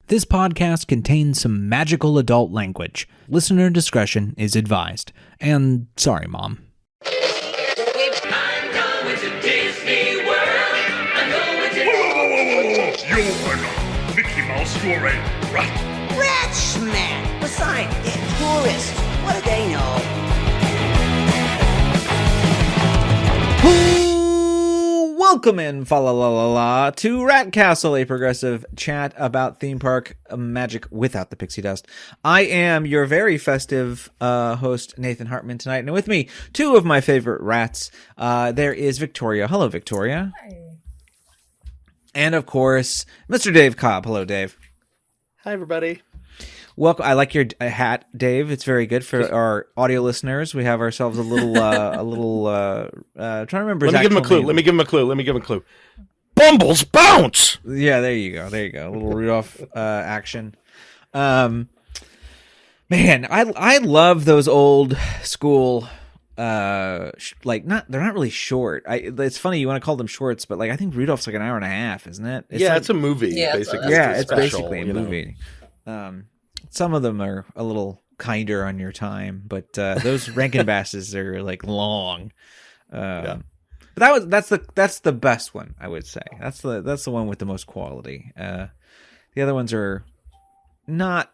This podcast contains some magical adult language. Listener discretion is advised. And sorry, Mom. I'm going to Disney World. I'm going to... Whoa. You are not Mickey Mouse, you're a rat. Rat smack! Besides, they're tourists. What do they know? Welcome in, fa la la la la, to Rat Castle, a progressive chat about theme park magic without the pixie dust. I am your very festive host, Nathan Hartman, tonight, and with me, two of my favorite rats. There is Victoria. Hello, Victoria. Hi. And of course, Mr. Dave Cobb. Hello, Dave. Hi, everybody. Welcome. I like your hat, Dave. It's very good for our audio listeners. We have ourselves a little, trying to remember. Let me give him a clue. Bumbles bounce. Yeah, there you go. A little Rudolph action. Man, I love those old school. They're not really short. It's funny you want to call them shorts, but I think Rudolph's like an hour and a half, isn't it? It's a movie. Yeah, basically. It's special, basically a movie. Some of them are a little kinder on your time, but those Rankin Basses are long. But that's the best one, I would say. That's the one with the most quality. The other ones are not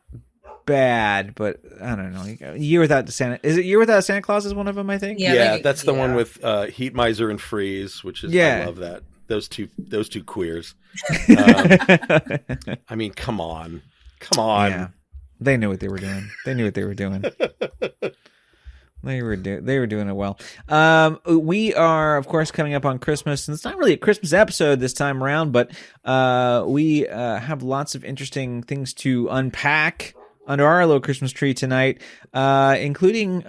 bad, but I don't know. Year Without Santa Claus is one of them, I think. Yeah, that's the one with Heat Miser and Freeze, which is I love that. Those two queers. I mean, come on. Yeah. They knew what they were doing. They were doing it well. We are, of course, coming up on Christmas, and it's not really a Christmas episode this time around, but we have lots of interesting things to unpack under our little Christmas tree tonight, including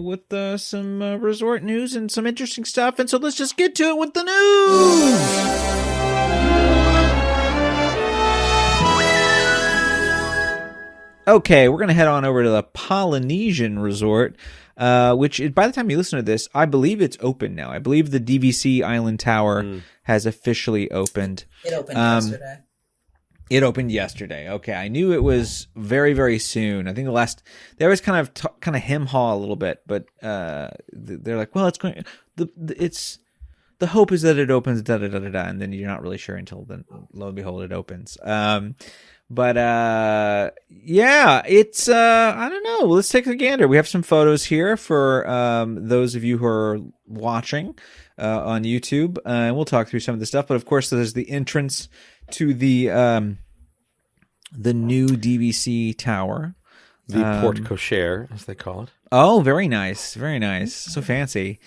with some resort news and some interesting stuff. And so let's just get to it with the news. Okay, we're going to head on over to the Polynesian resort, which by the time you listen to this, I believe it's open now. I believe the DVC Island Tower has officially opened. It opened yesterday. It opened yesterday. Okay, I knew it was very, very soon. I think they always kind of hem-haw a little bit, but they're like, well, it's going. The hope is that it opens, and then you're not really sure until then. Lo and behold, it opens. But it's I don't know. Let's take a gander. We have some photos here for those of you who are watching on YouTube, and we'll talk through some of the stuff. But of course, there's the entrance to the new DVC tower, the porte cochere, as they call it. Oh, very nice, very nice. So fancy.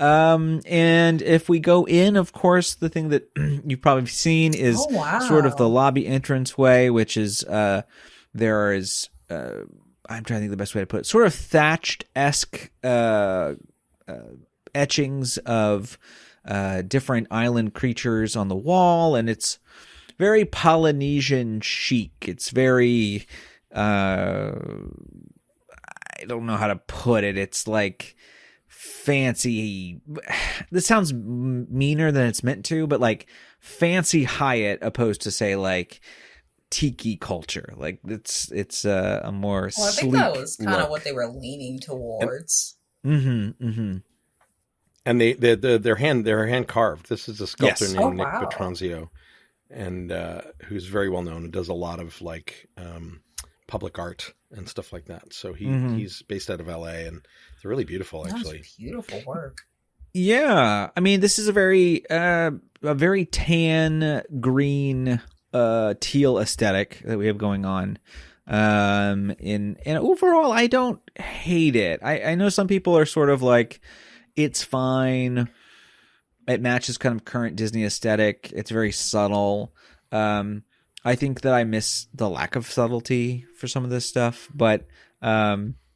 And if we go in, of course, the thing that you've probably seen is sort of the lobby entranceway, which is, there is, I'm trying to think of the best way to put it, sort of thatched-esque, etchings of, different island creatures on the wall. And it's very Polynesian chic. It's very, I don't know how to put it. It's like, fancy. This sounds meaner than it's meant to, but fancy Hyatt opposed to say tiki culture. It's a more I sleek think that was kind look. of what they were leaning towards. And they're hand carved. This is a sculptor named Nick Petronzio, and who's very well known and does a lot of public art and stuff like that. So he's based out of LA, and they're really beautiful, actually. That's beautiful work. Yeah, I mean, this is a very tan, green, teal aesthetic that we have going on. And overall, I don't hate it. I know some people are sort of it's fine. It matches kind of current Disney aesthetic. It's very subtle. I think that I miss the lack of subtlety for some of this stuff, but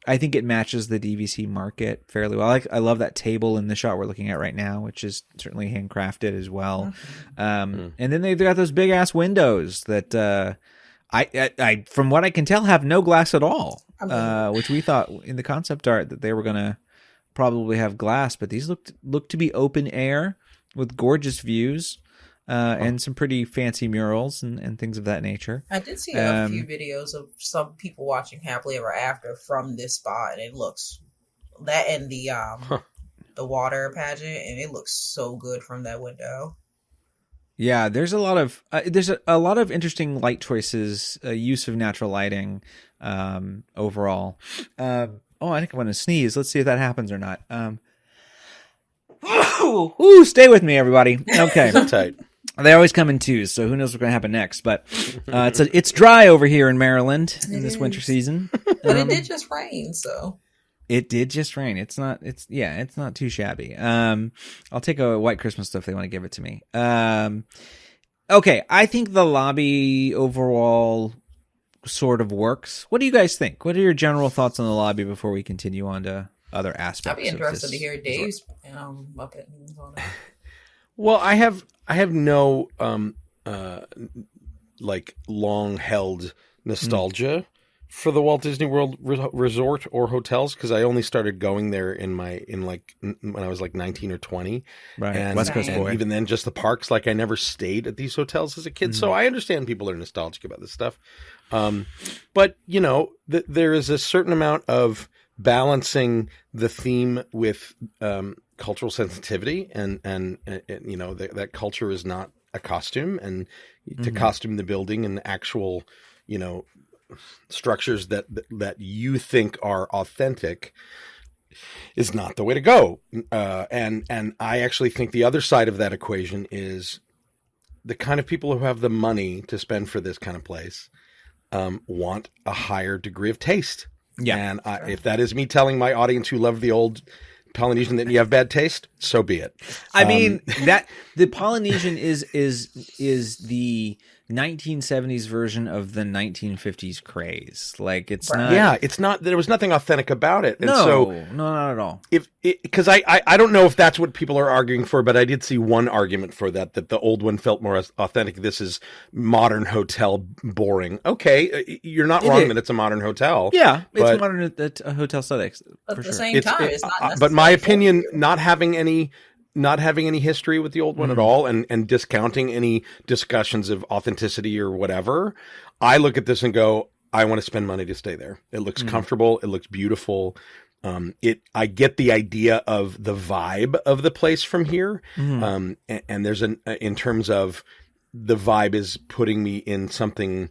I think it matches the DVC market fairly well. I love that table in the shot we're looking at right now, which is certainly handcrafted as well. And then they've got those big ass windows that I from what I can tell have no glass at all, which we thought in the concept art that they were going to probably have glass, but these look to be open air with gorgeous views. and some pretty fancy murals and things of that nature. I did see a few videos of some people watching Happily Ever After from this spot, and it looks that and the water pageant, and it looks so good from that window. Yeah, there's a lot of interesting light choices, use of natural lighting, overall. I think I'm going to sneeze. Let's see if that happens or not. Ooh, stay with me, everybody. Okay. Tight. They always come in twos, so who knows what's going to happen next? But it's dry over here in Maryland in this winter season. But it did just rain, so. It did just rain. It's not too shabby. I'll take a White Christmas if they want to give it to me. Okay, I think the lobby overall sort of works. What do you guys think? What are your general thoughts on the lobby before we continue on to other aspects? I'd be interested to hear Dave's opinions on it. Well, I have no like long held nostalgia for the Walt Disney World Resort or hotels, because I only started going there when I was like 19 or 20. Right, and, West Coast boy. Even then, just the parks. Like I never stayed at these hotels as a kid, so I understand people are nostalgic about this stuff. But you know, there is a certain amount of balancing the theme with cultural sensitivity, and you know that culture is not a costume, and to costume the building and actual, you know, structures that you think are authentic is not the way to go. And I actually think the other side of that equation is the kind of people who have the money to spend for this kind of place want a higher degree of taste. Yeah. And if that is me telling my audience who love the old Polynesian that you have bad taste, so be it. I mean, that the Polynesian is the 1970s version of the 1950s craze. Like it's not. Yeah, it's not. There was nothing authentic about it. And no, not at all. Because I don't know if that's what people are arguing for, but I did see one argument for that the old one felt more authentic. This is modern hotel boring. Okay, you're not wrong that it's a modern hotel. Yeah, it's modern hotel aesthetics. But at the sure. same time, it's not necessarily. But my opinion, not having any history with the old one at all, and discounting any discussions of authenticity or whatever, I look at this and go, I want to spend money to stay there. It looks comfortable. It looks beautiful. I get the idea of the vibe of the place from here. And there's in terms of the vibe is putting me in something,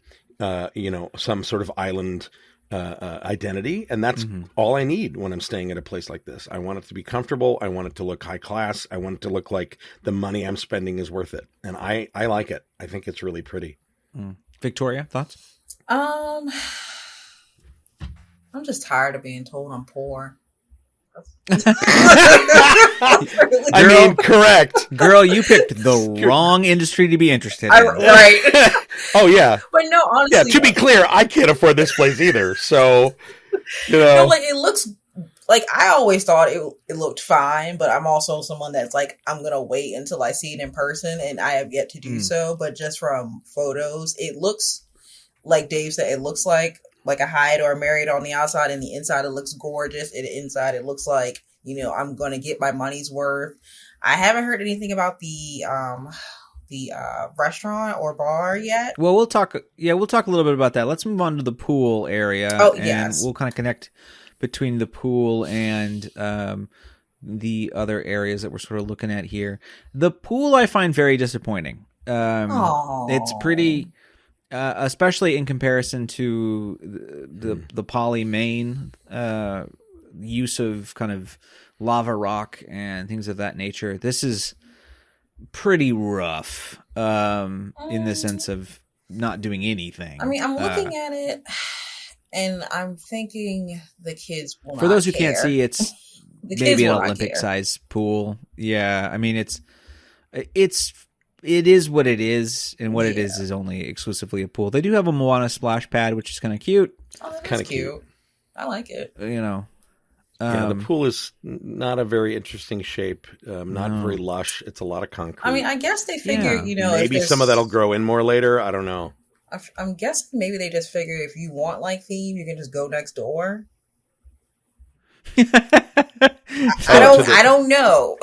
you know, some sort of island identity, and that's all I need when I'm staying at a place like this. I want it to be comfortable. I want it to look high class. I want it to look like the money I'm spending is worth it, and I like it. I think it's really pretty. Victoria, thoughts? I'm just tired of being told I'm poor. I mean, correct. Girl, you picked the wrong industry to be interested in. Right. Oh, yeah. But no, honestly. Yeah, to be clear, I can't afford this place either. So, you know. No, like, it looks, like, I always thought it looked fine, but I'm also someone that's like, I'm going to wait until I see it in person, and I have yet to do so. But just from photos, it looks, like Dave said, it looks like a Hyatt or a Marriott on the outside, and the inside it looks gorgeous. And the inside it looks like, you know, I'm going to get my money's worth. I haven't heard anything about the restaurant or bar yet. Well, we'll talk a little bit about that. Let's move on to the pool area. Oh, and yes. We'll kind of connect between the pool and the other areas that we're sort of looking at here. The pool I find very disappointing. It's pretty, especially in comparison to the Poly main use of kind of lava rock and things of that nature. This is pretty rough in the sense of not doing anything. I mean, I'm looking at it and I'm thinking the kids will for not those who care. can't see, it's maybe an Olympic size pool. Yeah, I mean it is what it is, and what it is only exclusively a pool. They do have a Moana splash pad, which is kind of cute. Oh, that's Kinda cute. I like it. You know. Yeah, the pool is not a very interesting shape, not very lush. It's a lot of concrete. I mean, I guess they figure, you know, maybe some of that'll grow in more later. I don't know. I'm guessing maybe they just figure if you want like theme, you can just go next door. I don't know.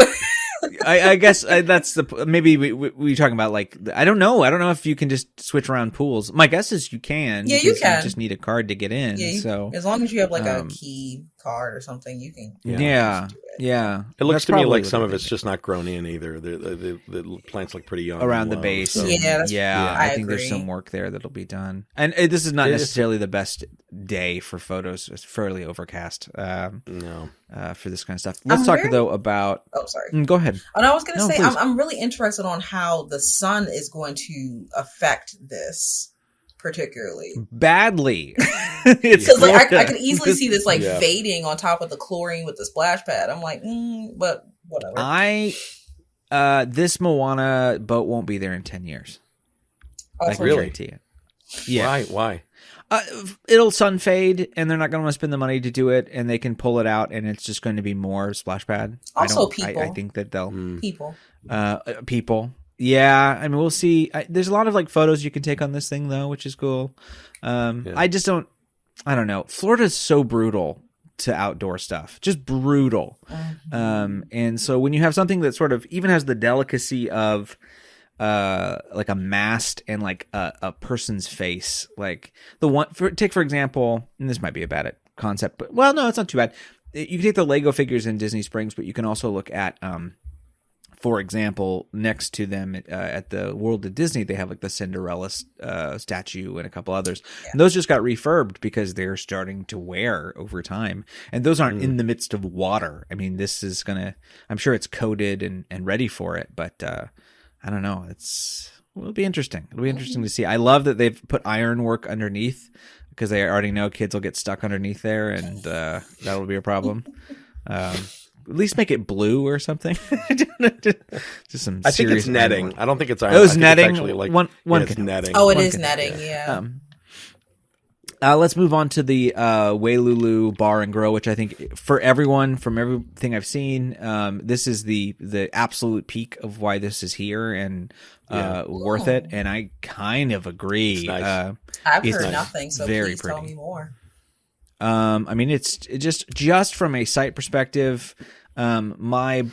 I guess that's maybe we talking about like I don't know if you can just switch around pools. My guess is you can. Yeah, you because can. just need a card to get in. Yeah, so as long as you have like a key card or something, you can. yeah. It looks That's to me probably like what some they're of it's thinking. just not grown in either. The plants look pretty young Around and the low, base. so- Yeah, I think there's agree. some work there that'll be done. And this is not It is. necessarily the best day for photos. It's fairly overcast No. for this kind of stuff. Let's talk though about. Oh, sorry. Go ahead. And I was going to No, say, please. I'm really interested on how the sun is going to affect this, particularly. Badly. It's Because like I Florida. could easily see this like Yeah. fading on top of the chlorine with the splash pad. I'm like, but whatever. This Moana boat won't be there in 10 years. I can Really? guarantee it. Yeah. Why? It'll sun fade, and they're not going to want to spend the money to do it, and they can pull it out, and it's just going to be more splash pad. Also I people. think that they'll People. people. Yeah, I mean, we'll see. There's a lot of like photos you can take on this thing though, which is cool. I just don't. I don't know. Florida's so brutal to outdoor stuff, just brutal. And so when you have something that sort of even has the delicacy of like a mast and like a person's face, like the one take for example, and this might be a bad concept, but well, no, it's not too bad. You can take the Lego figures in Disney Springs, but you can also look at for example, next to them at the World of Disney, they have like the Cinderella statue and a couple others. Yeah. And those just got refurbed because they're starting to wear over time. And those aren't in the midst of water. I mean, this is I'm sure it's coated and ready for it, but I don't know. It'll be interesting. It'll be interesting to see. I love that they've put ironwork underneath because they already know kids will get stuck underneath there and that'll be a problem. At least make it blue or something. Just some. I think it's netting. Ironwork. I don't think it's iron. It was I think netting. It's actually like It's netting. Oh, it One is can- netting. Yeah. Let's move on to the Wailulu Bar and Grill, which I think for everyone, from everything I've seen, this is the absolute peak of why this is here and worth it. And I kind of agree. It's nice. I've it's heard nice. nothing, so Very please tell pretty. me more. I mean, it's just from a site perspective. My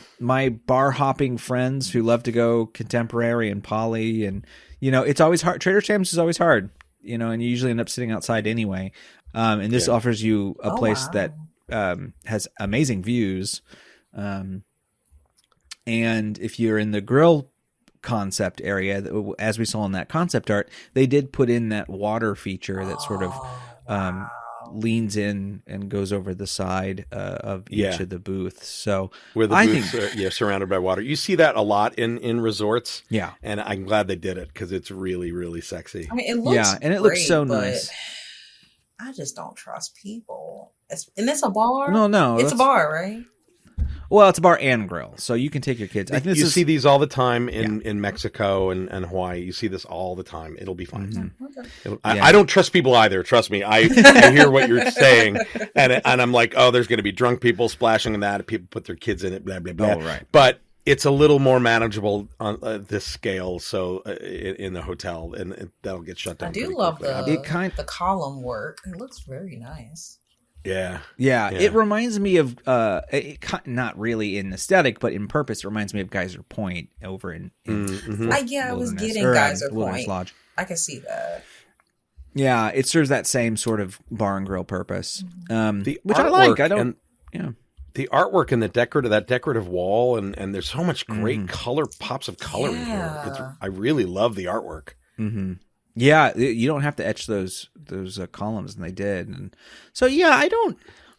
bar hopping friends who love to go contemporary and poly, and it's always hard. Trader Sam's is always hard, and you usually end up sitting outside anyway. And this offers you a place that has amazing views. And if you're in the grill concept area, as we saw in that concept art, they did put in that water feature that sort of leans in and goes over the side of each of the booths. So where the I booths think are surrounded by water. You see that a lot in resorts. Yeah. And I'm glad they did it because it's really, really sexy. I mean, it looks and it looks great, so but nice. I just don't trust people. And it's a bar. No, it's a bar, right? Well, it's a bar and grill, so you can take your kids. I think this You is, see these all the time in Mexico and Hawaii. You see this all the time. It'll be fine. Okay. I don't trust people either. Trust me. I hear what you're saying, and I'm like, oh, there's going to be drunk people splashing in that. People put their kids in it. Blah blah blah. Oh, right. But it's a little more manageable on this scale. So in the hotel, and that'll get shut down. I do pretty love quickly. the column work. It looks very nice. Yeah. It reminds me of not really in aesthetic, but in purpose. It reminds me of Geyser Point over in I was Wilderness- getting or, Geyser Wilderness Point. Lodge. I can see that. Yeah, it serves that same sort of bar and grill purpose, The which I like. artwork I don't. and- Yeah. The artwork and that decorative wall, and there's so much great pops of color in here. Yeah. I really love the artwork. Mm-hmm. Yeah, you don't have to etch those columns, and they did. And so, yeah,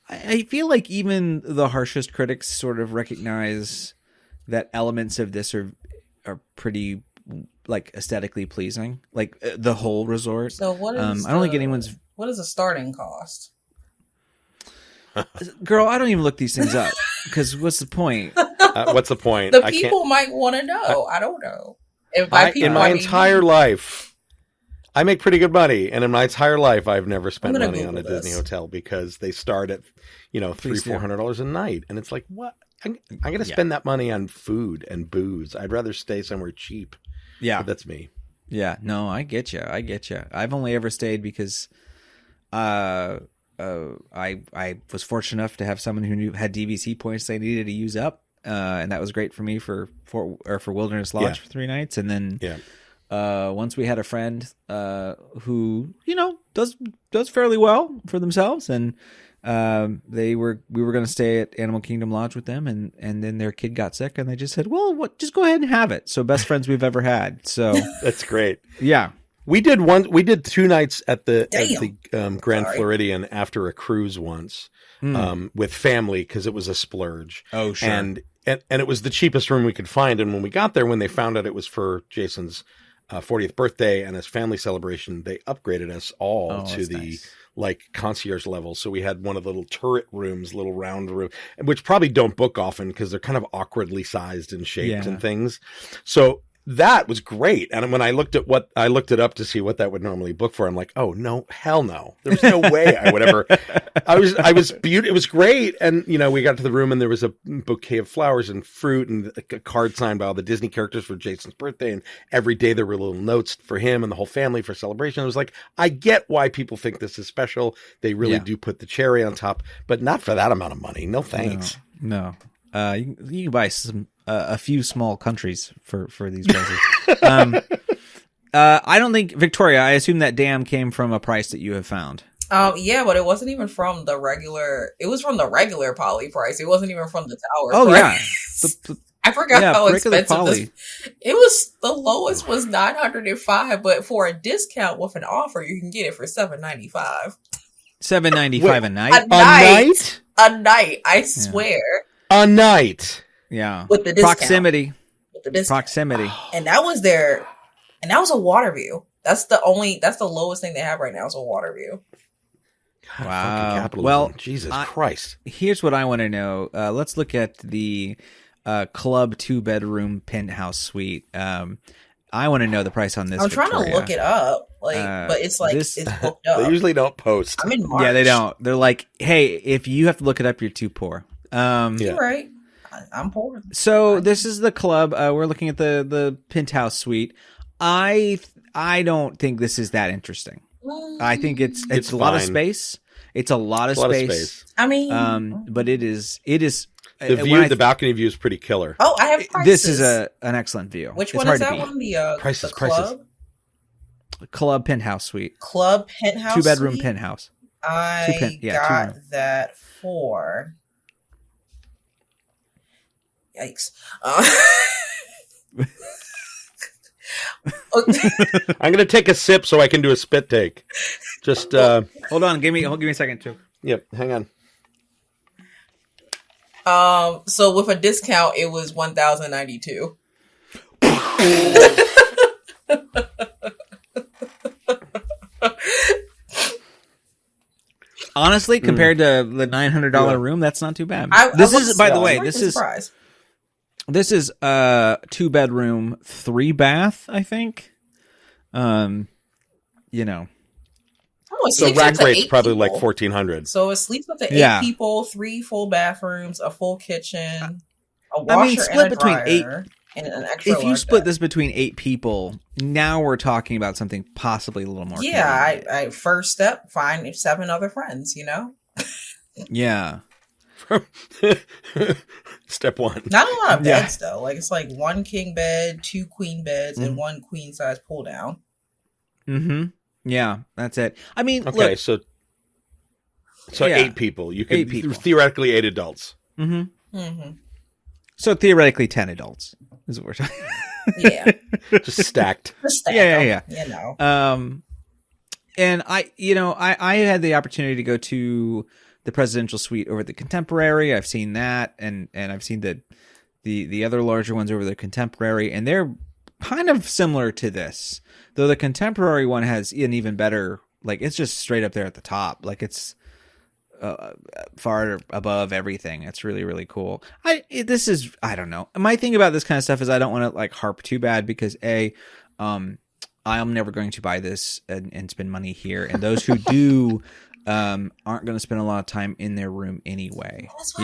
I feel like even the harshest critics sort of recognize that elements of this are pretty like aesthetically pleasing, like the whole resort. So what is? I don't think anyone's. What is the starting cost? Girl, I don't even look these things up because what's the point? What's the point? The people might want to know. I don't know. And by people, in my I mean entire me. life, I make pretty good money, and in my entire life, I've never spent gonna money on a Google Disney this. hotel because they start at Please do. $300-$400 a night, and it's like, what? I'm going to spend that money on food and booze. I'd rather stay somewhere cheap. Yeah, But that's me. yeah. No, I get you. I've only ever stayed because, I was fortunate enough to have someone who had DVC points they needed to use up, and that was great for me for Wilderness Lodge for 3 nights. And then once we had a friend who does fairly well for themselves, and we were going to stay at Animal Kingdom Lodge with them, and then their kid got sick, and they just said, well, just go ahead and have it. So best friends we've ever had. So that's great. Yeah. We did 2 nights at the Grand Floridian after a cruise once with family, because it was a splurge. Oh, sure. And it was the cheapest room we could find. And when we got there, when they found out it was for Jason's 40th birthday and his family celebration, they upgraded us all to the nice, like, concierge level. So we had one of the little turret rooms, little round room, which probably don't book often because they're kind of awkwardly sized and shaped and things. So that was great. And when I looked it up to see what that would normally book for, I'm like, oh no, hell no. There's no way I would ever. It was great. And, we got to the room and there was a bouquet of flowers and fruit and a card signed by all the Disney characters for Jason's birthday. And every day there were little notes for him and the whole family for celebration. It was like, I get why people think this is special. They really do put the cherry on top, but not for that amount of money. No thanks. No. You can buy a few small countries for these prices. I don't think, Victoria, I assume that dam came from a price that you have found. Yeah, but it wasn't even from the regular. It was from the regular poly price. It wasn't even from the tower. Oh price. Yeah, I forgot how expensive poly. It was. The lowest was $905, but for a discount with an offer, you can get it for $795. $795 a night. A night. I swear. A night. Yeah. With the discount. Proximity. And that was their, and that was a water view. That's the lowest thing they have right now is a water view. God, wow. Well, Jesus Christ. Here's what I want to know. Let's look at the Club 2-bedroom penthouse suite. I want to know the price on this. I'm trying to look it up, but it's like it's booked up. They usually don't post. I'm in March. Yeah, they don't. They're like, hey, if you have to look it up, you're too poor. You're right. I'm poor. So this is the club. We're looking at the penthouse suite. I don't think this is that interesting. I think it's a lot of space. It's a lot of space. I mean, but it is. The view, the balcony view is pretty killer. Oh, I have prices. This is an excellent view. Which one is that one? The prices. The club? Club penthouse suite. Club penthouse. 2-bedroom suite? penthouse. I got that for. Yikes. I'm going to take a sip so I can do a spit take. Just hold on. Give me a second too. Yep. Hang on. So with a discount, it was $1,092. Honestly, compared to the $900 room, that's not too bad. This is 2-bedroom, 3-bath, I think. So rack rate's probably like $1,400. So it sleeps up to 8 people, 3 full bathrooms, a full kitchen, a washer and a dryer, and an extra. If you split this between 8 people, now we're talking about something possibly a little more. Yeah, I first step, find 7 other friends. Yeah. Step 1. Not a lot of beds though. Like it's like 1 king bed, 2 queen beds, and 1 queen size pull down. Mm-hmm. Yeah, that's it. I mean, okay, look, so 8 people. You could theoretically 8 adults. Mm-hmm. Mm-hmm. So theoretically 10 adults is what we're talking. Yeah, just stacked. Yeah. And I had the opportunity to go to the presidential suite over at the Contemporary. I've seen that, and I've seen the other larger ones over the Contemporary, and they're kind of similar to this, though the Contemporary one has an even better, like, it's just straight up there at the top, like it's far above everything. It's really, really cool. I don't know, my thing about this kind of stuff is I don't want to like harp too bad, because I'm never going to buy this and spend money here, and those who do aren't going to spend a lot of time in their room anyway. That's the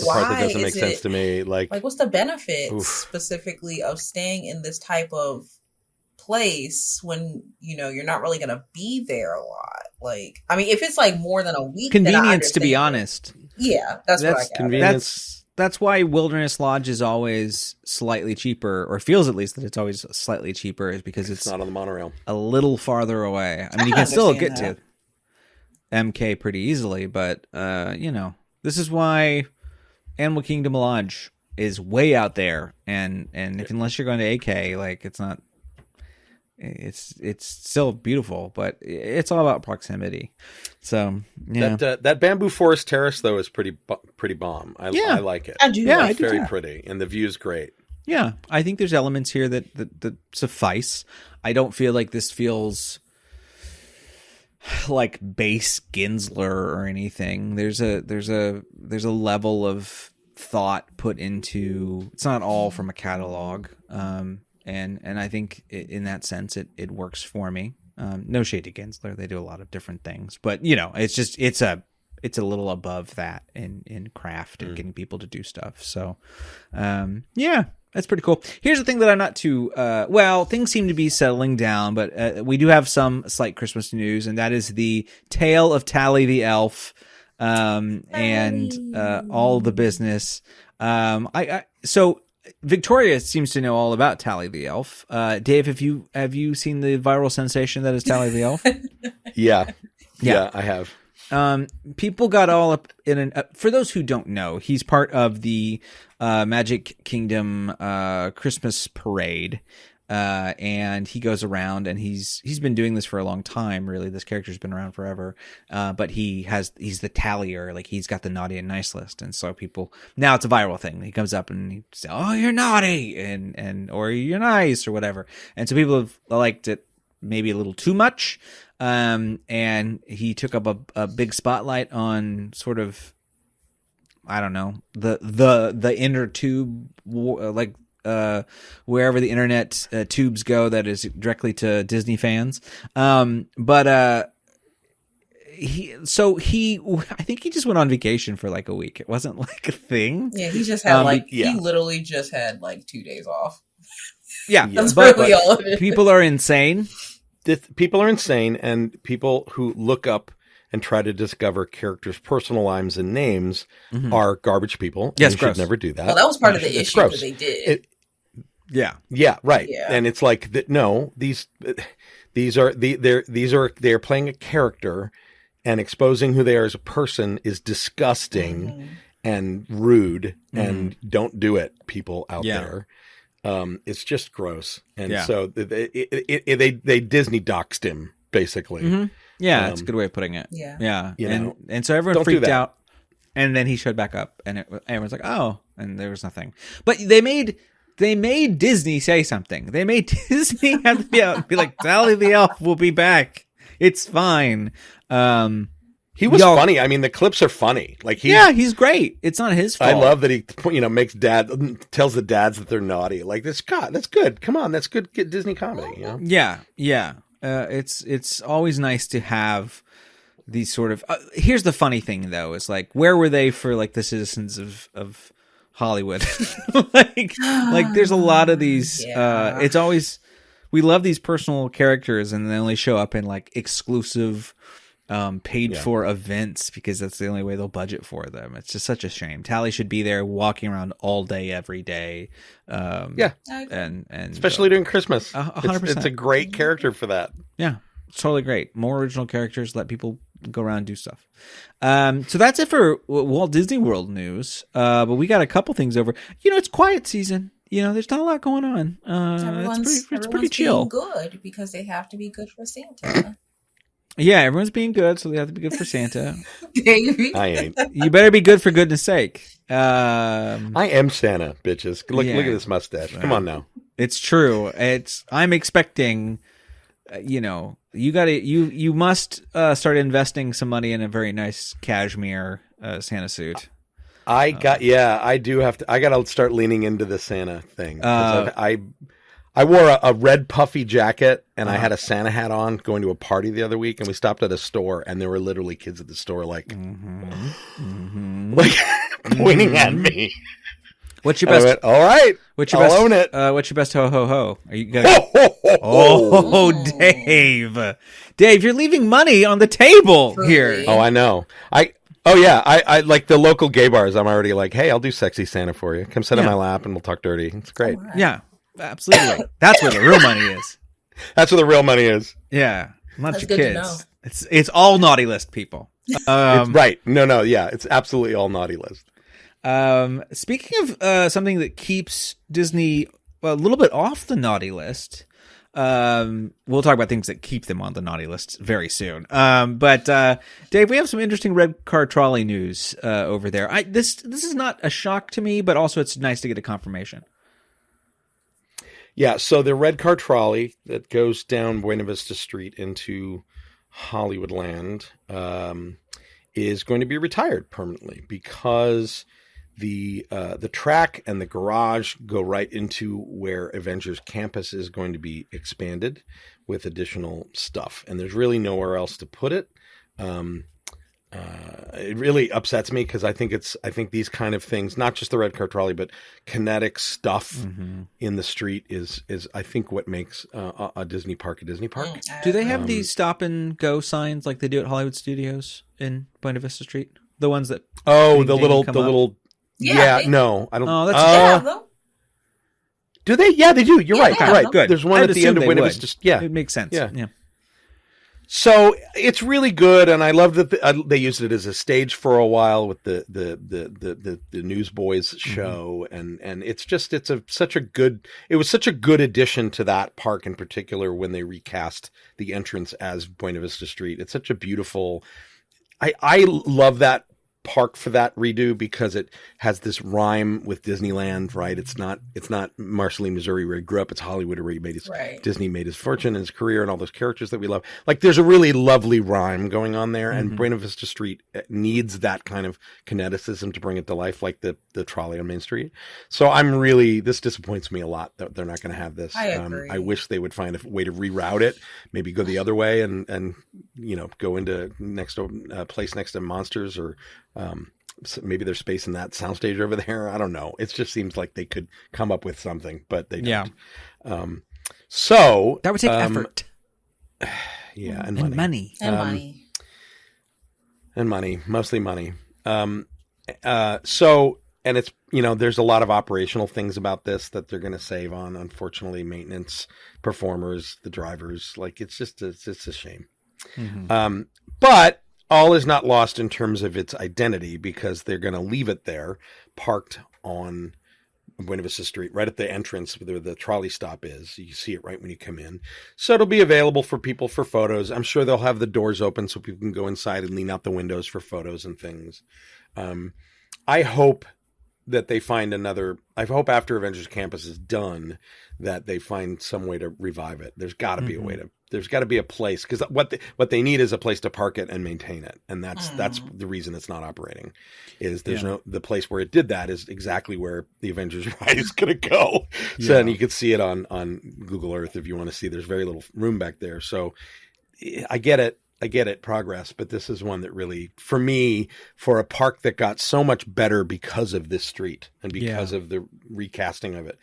part that doesn't make sense to me. Like what's the benefit specifically of staying in this type of place when you're not really going to be there a lot? Like, I mean, if it's like more than a week, convenience, to be honest. Yeah, that's what I got. Convenience. that's why Wilderness Lodge is always slightly cheaper, or feels at least that it's always slightly cheaper, is because it's not on the monorail, a little farther away. I mean, you can still get to MK pretty easily, but this is why Animal Kingdom Lodge is way out there, and unless you're going to AK, like it's not. It's still beautiful, but it's all about proximity. So yeah, that bamboo forest terrace though is pretty bomb. I like it. I do. Yeah, it's very pretty, and the view's great. Yeah, I think there's elements here that suffice. I don't feel like this feels like base Ginsler or anything. There's a level of thought put into. It's not all from a catalog. And I think in that sense, it works for me. No shade to Gensler. They do a lot of different things, but it's a little above that in craft and getting people to do stuff. So, that's pretty cool. Here's the thing that I'm not too, things seem to be settling down, but we do have some slight Christmas news, and that is the tale of Tally the Elf, and all the business. So Victoria seems to know all about Tally the Elf. Dave, have you seen the viral sensation that is Tally the Elf? Yeah, I have. People got all up in for those who don't know, he's part of the Magic Kingdom Christmas parade. And he goes around, and he's been doing this for a long time. Really, this character's been around forever. But he's the tallier, like he's got the naughty and nice list, and so now it's a viral thing. He comes up and he says, "Oh, you're naughty," and or "You're nice," or whatever. And so people have liked it maybe a little too much. And he took up a big spotlight on sort of, I don't know, the inner tube, like. Wherever the internet tubes go, that is directly to Disney fans. But I think he just went on vacation for like a week. It wasn't like a thing. Yeah, he just had he literally just had like 2 days off. Yeah, that's really all of it. People are insane. People are insane, and people who look up and try to discover characters' personal lives and names are garbage people. Yes, you should never do that. Well, that was part of the issue that they did. Yeah, right. Yeah. And it's like no, they're playing a character, and exposing who they are as a person is disgusting and rude, and don't do it, people out there. It's just gross. And so they Disney doxed him basically. Yeah, that's a good way of putting it. Yeah. And so everyone freaked out, and then he showed back up, and everyone's like, oh, and there was nothing. But they made Disney say something. They made Disney have to be out and be like, Tally the Elf will be back. It's fine. He was funny. I mean, the clips are funny. Like he's great. It's not his fault. I love that he, tells the dads that they're naughty. Like that's good. Come on, that's good Disney comedy. You know? Yeah. It's always nice to have these sort of. Here's the funny thing, though, is like, where were they for like the citizens of Hollywood? like there's a lot of these. It's always, we love these personal characters, and they only show up in like exclusive paid for events because that's the only way they'll budget for them. It's just such a shame. Tally should be there walking around all day every day. And especially during Christmas. 100%. It's a great character for that. Yeah, it's totally great. More original characters, let people go around and do stuff. So that's it for Walt Disney World news. But we got a couple things over. It's quiet season. There's not a lot going on. It's pretty chill. Being good because they have to be good for Santa. Yeah, everyone's being good, so they have to be good for Santa. I ain't. You better be good for goodness sake. I am Santa, bitches. Look at this mustache. Come on now. It's true. I'm expecting. You must start investing some money in a very nice cashmere Santa suit. I do have to. I got to start leaning into the Santa thing. I wore a red puffy jacket, and I had a Santa hat on going to a party the other week, and we stopped at a store, and there were literally kids at the store like pointing at me. What's your best? All right. I'll own it. What's your best ho ho ho? Are you gonna? Oh, Dave, you're leaving money on the table here. Oh, I know. Oh yeah, I like the local gay bars. I'm already like, hey, I'll do sexy Santa for you. Come sit on my lap and we'll talk dirty. It's great. All right. Yeah, absolutely. That's where the real money is. That's where the real money is. Yeah, not That's your good to know. kids. It's all naughty list people. It's right. No, yeah, it's absolutely all naughty list. Speaking of something that keeps Disney a little bit off the naughty list, we'll talk about things that keep them on the naughty list very soon. But Dave, we have some interesting red car trolley news over there. This is not a shock to me, but also it's nice to get a confirmation. Yeah, so the red car trolley that goes down Buena Vista Street into Hollywoodland is going to be retired permanently because the track and the garage go right into where Avengers Campus is going to be expanded with additional stuff, and there's really nowhere else to put it. It really upsets me because I think these kind of things, not just the red car trolley, but kinetic stuff in the street is I think what makes a Disney park a Disney park. Do they have these stop and go signs like they do at Hollywood Studios in Buena Vista Street? The ones that the little Yeah, no, I don't. Oh, that's Yeah, though. Do they? Yeah, they do. You're right. yeah, Right. good. There's one I'd at the end of assume they Buena would. Vista. Yeah, it makes sense. Yeah. Yeah. So it's really good, and I love that they used it as a stage for a while with the Newsboys show, and it was such a good addition to that park in particular when they recast the entrance as Buena Vista Street. It's such a beautiful. I love that park for that redo because it has this rhyme with Disneyland, right? It's not Marceline, Missouri, where he grew up. It's Hollywood, where he made his Disney made his fortune and his career, and all those characters that we love. Like, there's a really lovely rhyme going on there, and Buena Vista Street needs that kind of kineticism to bring it to life, like the trolley on Main Street. So this disappoints me a lot that they're not going to have this. I agree. I wish they would find a way to reroute it, maybe go the other way, and go into place next to Monsters, or so maybe there's space in that soundstage over there. I don't know. It just seems like they could come up with something, but they don't. Yeah. So That would take effort. Yeah, And money. and money, mostly money. So, and it's, there's a lot of operational things about this that they're going to save on. Unfortunately, maintenance, performers, the drivers, like it's a shame. But all is not lost in terms of its identity, because they're going to leave it there, parked on Buena Vista Street, right at the entrance where the trolley stop is. You see it right when you come in. So it'll be available for people for photos. I'm sure they'll have the doors open so people can go inside and lean out the windows for photos and things. I hope that they find I hope after Avengers Campus is done, that they find some way to revive it. There's got to be a way to. There's got to be a place, because what they need is a place to park it and maintain it, and that's the reason it's not operating. Is there's the place where it did that is exactly where the Avengers ride is going to go. So and you can see it on Google Earth if you want to see. There's very little room back there. So I get it, progress, but this is one that really, for me, for a park that got so much better because of this street and because of the recasting of it.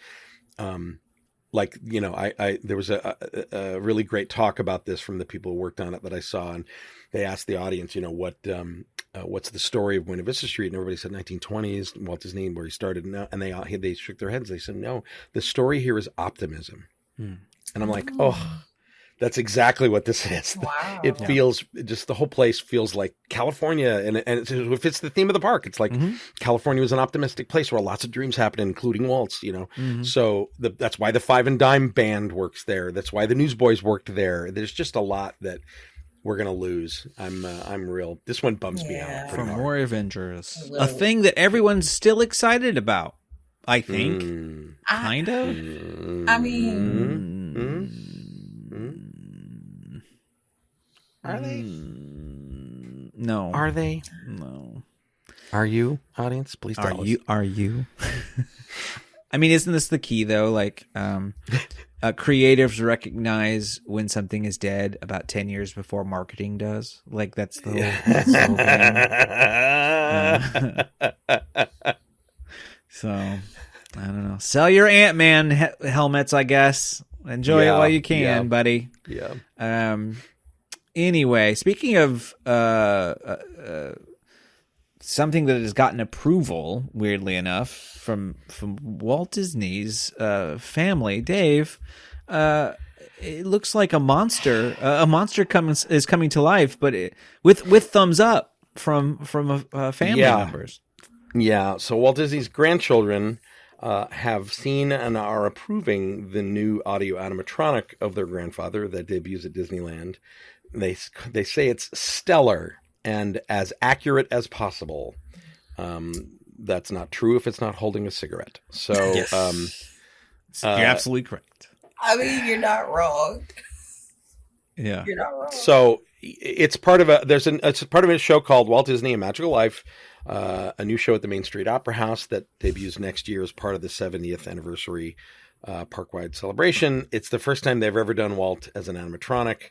There was a really great talk about this from the people who worked on it that I saw, and they asked the audience, what's the story of Buena Vista Street? And everybody said 1920s, Walt Disney, where he started. And they shook their heads. They said, no, the story here is optimism. And I'm like, oh, that's exactly what this is. Wow. It feels, just the whole place feels like California. And if it's the theme of the park, it's like California was an optimistic place where lots of dreams happen, including Walt's, So that's why the Five and Dime band works there. That's why the Newsboys worked there. There's just a lot that we're going to lose. This one bums me out. For more Avengers. A thing that everyone's still excited about, I think. Kind of. I mean, Are they? No. Are they? No. Are you, audience? Please tell us. Are you? I mean, isn't this the key though? Like, creatives recognize when something is dead about 10 years before marketing does. Like, that's the whole thing. So, I don't know. Sell your Ant-Man helmets, I guess. Enjoy it while you can, buddy. Yeah. Anyway, speaking of something that has gotten approval, weirdly enough, from Walt Disney's family, Dave. It looks like a monster. A monster is coming to life, but with thumbs up from family members. Yeah. So Walt Disney's grandchildren have seen and are approving the new audio animatronic of their grandfather that debuts at Disneyland. They say it's stellar and as accurate as possible. That's not true if it's not holding a cigarette. So Yes. You're absolutely correct. I mean, you're not wrong. Yeah. You're not wrong. So it's part of a show called Walt Disney: A Magical Life, a new show at the Main Street Opera House that debuts next year as part of the 70th anniversary park-wide celebration. It's the first time they've ever done Walt as an animatronic,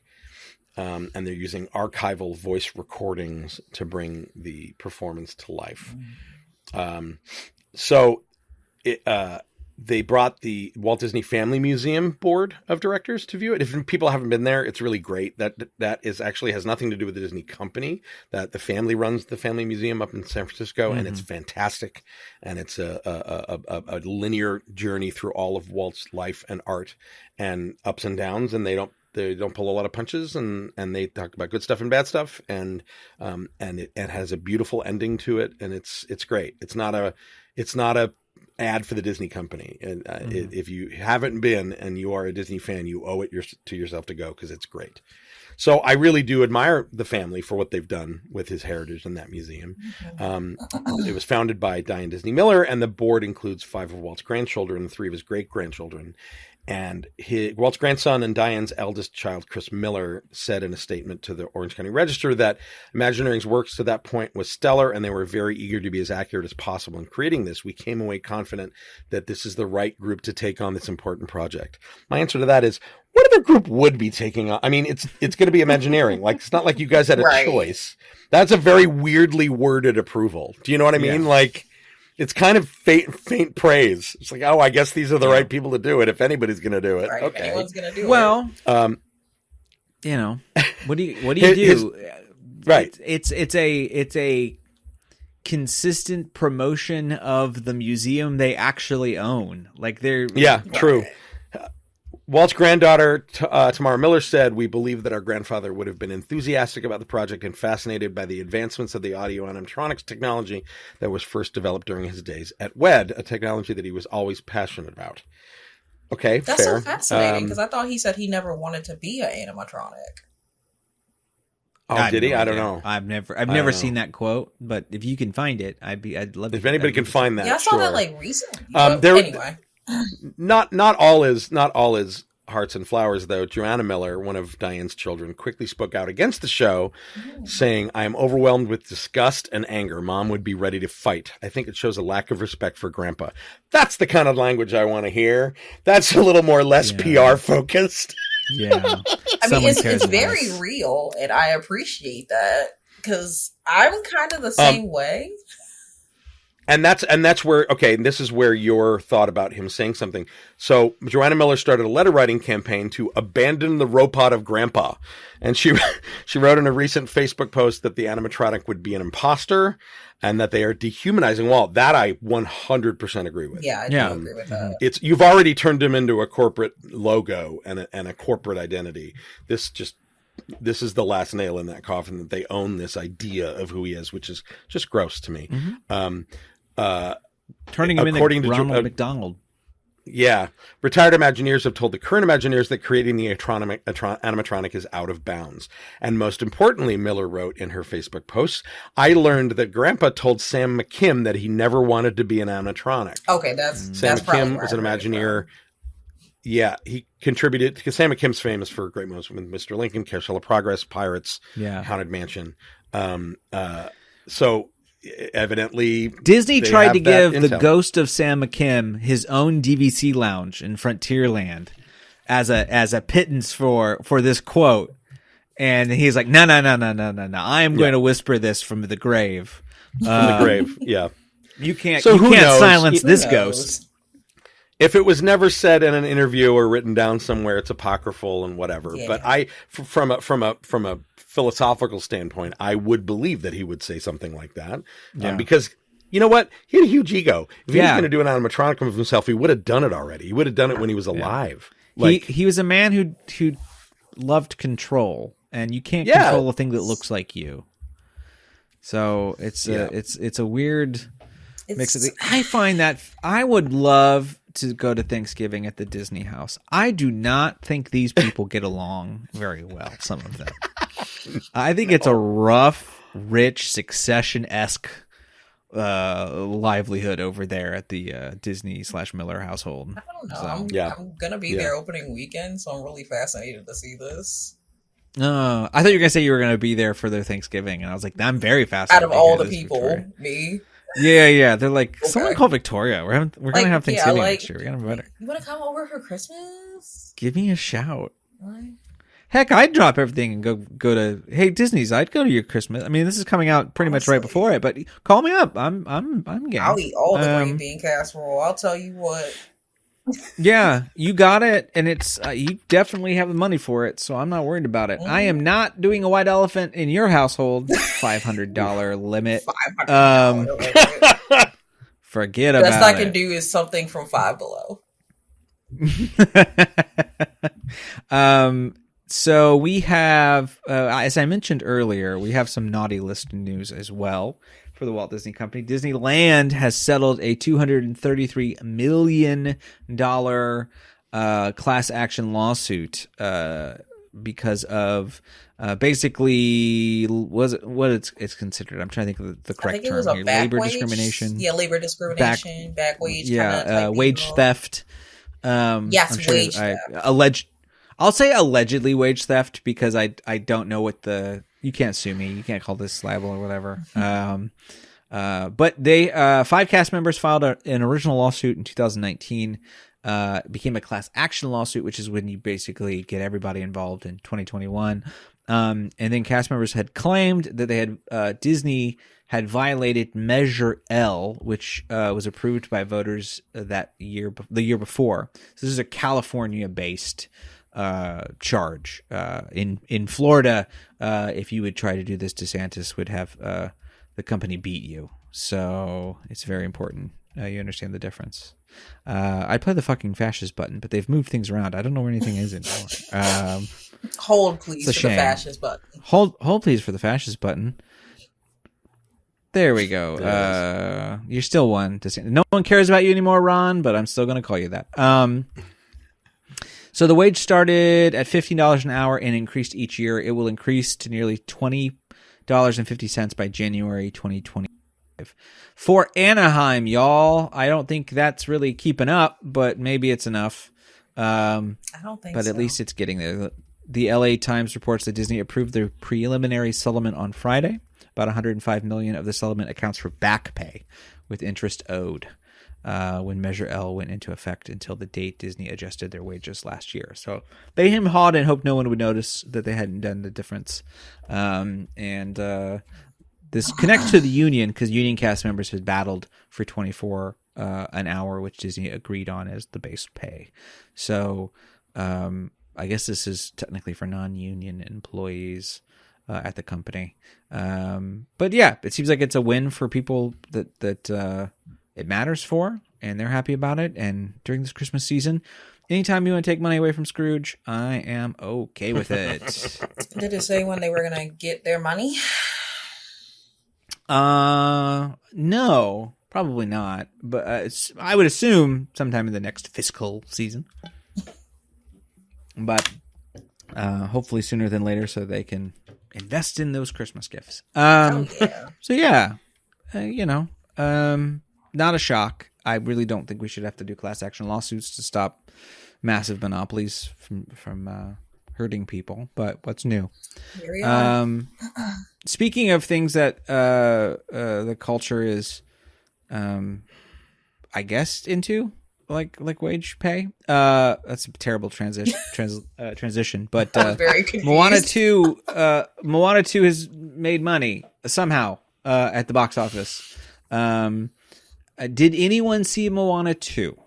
and they're using archival voice recordings to bring the performance to life. They brought the Walt Disney Family Museum board of directors to view it. If people haven't been there, it's really great. That is actually has nothing to do with the Disney company. That the family runs the Family Museum up in San Francisco, and it's fantastic. And it's a linear journey through all of Walt's life and art, and ups and downs. And they don't pull a lot of punches, and they talk about good stuff and bad stuff, and it has a beautiful ending to it, and it's great. It's not a ad for the Disney company, and if you haven't been and you are a Disney fan, you owe it to yourself to go, because it's great. So I really do admire the family for what they've done with his heritage in that museum. It was founded by Diane Disney Miller, and the board includes 5 of Walt's grandchildren and 3 of his great-grandchildren. And Walt's grandson and Diane's eldest child, Chris Miller, said in a statement to the Orange County Register that Imagineering's works to that point was stellar, and they were very eager to be as accurate as possible in creating this. We came away confident that this is the right group to take on this important project. My answer to that is, what other group would be taking on? I mean, it's going to be Imagineering. Like, it's not like you guys had a choice. That's a very weirdly worded approval. Do you know what I mean? Yeah. Like, it's kind of faint praise. It's like, oh, I guess these are the right people to do it. If anybody's going to do it, right, okay. If anyone's going to do it. Well, you know, what do you do? Right. It's a consistent promotion of the museum they actually own. Like they're true. Walt's granddaughter, Tamara Miller, said, "We believe that our grandfather would have been enthusiastic about the project and fascinated by the advancements of the audio animatronics technology that was first developed during his days at WED, a technology that he was always passionate about." Okay, that's fair. so fascinating, because I thought he said he never wanted to be an animatronic. Oh, did he? I don't know. I've never seen that quote, but if you can find it, I'd love. If anybody can find that, yeah, I saw sure. that like recently. Anyway. Not all is hearts and flowers, though. Joanna Miller, one of Diane's children, quickly spoke out against the show, saying, "I am overwhelmed with disgust and anger. Mom would be ready to fight. I think it shows a lack of respect for Grandpa." That's the kind of language I want to hear. That's a little more less PR focused. Yeah. I mean, it's very real, and I appreciate that, because I'm kind of the same way. And that's where, okay, this is where your thought about him saying something. So Joanna Miller started a letter writing campaign to abandon the robot of Grandpa. And she wrote in a recent Facebook post that the animatronic would be an imposter and that they are dehumanizing Walt. That I 100% agree with. Yeah, I do agree with that. You've already turned him into a corporate logo and a corporate identity. This is the last nail in that coffin, that they own this idea of who he is, which is just gross to me. Turning him into Ronald McDonald. Yeah. Retired Imagineers have told the current Imagineers that creating the animatronic is out of bounds. And most importantly, Miller wrote in her Facebook posts, "I learned that Grandpa told Sam McKim that he never wanted to be an animatronic." Okay, Sam McKim was an Imagineer. Yeah, he contributed, because Sam McKim's famous for great moments with Mr. Lincoln, Carousel of Progress, Pirates, Haunted Mansion. So evidently Disney tried to give the ghost of Sam McKim his own DVC lounge in Frontierland as a pittance for this quote, and he's like, no, I am going to whisper this from the grave. From the grave, yeah. You can't silence this ghost. If it was never said in an interview or written down somewhere, it's apocryphal and whatever. Yeah. But from a philosophical standpoint, I would believe that he would say something like that, because you know what? He had a huge ego. If he was going to do an animatronic of himself, he would have done it already. He would have done it when he was alive. Like, he was a man who loved control, and you can't control a thing that looks like you. So it's a weird mix of things. I find that I would love to go to Thanksgiving at the Disney house. I do not think these people get along very well, some of them. I think it's a rough, rich, Succession-esque livelihood over there at the Disney/Miller household. I don't know. So, I'm gonna be there opening weekend, so I'm really fascinated to see this. I thought you were gonna say you were gonna be there for their Thanksgiving, and I was like, I'm very fascinated. Out of all the people, me. Yeah. They're like, someone call Victoria. We're gonna have Thanksgiving next year. We're gonna invite her. You want to come over for Christmas? Give me a shout. What? Heck, I'd drop everything and go to Disney's. I'd go to your Christmas. I mean, this is coming out pretty much right before it, but call me up. I'm game. I'll eat all the green bean casserole. I'll tell you what. Yeah, you got it, and it's you definitely have the money for it, so I'm not worried about it. I am not doing a white elephant in your household. $500 limit. $500 Forget about it. Best I can do is something from Five Below. So we have, as I mentioned earlier, we have some naughty list news as well for the Walt Disney Company. Disneyland has settled a $233 million class action lawsuit because of basically what it's considered. I'm trying to think of the correct term here. Labor discrimination. Yeah, labor discrimination, back wage. Yeah, wage theft. Yes, wage theft. I'll say allegedly wage theft because I don't know what you can't sue me. You can't call this libel or whatever. But they 5 cast members filed an original lawsuit in 2019. Became a class action lawsuit, which is when you basically get everybody involved in 2021. And then cast members had claimed that they had Disney had violated Measure L, which was approved by voters the year before. So this is a California-based charge. In Florida, if you would try to do this, DeSantis would have the company beat you. So it's very important you understand the difference. I play the fucking fascist button, but they've moved things around. I don't know where anything is anymore. Hold please for the fascist button. Hold please for the fascist button. There we go. You're still one. No one cares about you anymore, Ron, but I'm still going to call you that. So the wage started at $15 an hour and increased each year. It will increase to nearly $20.50 by January 2025. For Anaheim, y'all, I don't think that's really keeping up, but maybe it's enough. I don't think so. But at least it's getting there. The LA Times reports that Disney approved the preliminary settlement on Friday. About $105 million of the settlement accounts for back pay with interest owed when Measure L went into effect until the date Disney adjusted their wages last year. So they hawed and hoped no one would notice that they hadn't done the difference. This connects to the union because union cast members had battled for $24 an hour, which Disney agreed on as the base pay. So I guess this is technically for non-union employees at the company. But yeah, it seems like it's a win for people that it matters for, and they're happy about it. And during this Christmas season, anytime you want to take money away from Scrooge, I am okay with it. Did it say when they were going to get their money? No, probably not. But I would assume sometime in the next fiscal season. But hopefully sooner than later, so they can invest in those Christmas gifts. So yeah, not a shock. I really don't think we should have to do class action lawsuits to stop massive monopolies from hurting people. But what's new? Here we are. Speaking of things that the culture is, I guess, into. Like wage pay. That's a terrible transition. But very confused. Moana 2 has made money somehow at the box office. Did anyone see Moana 2?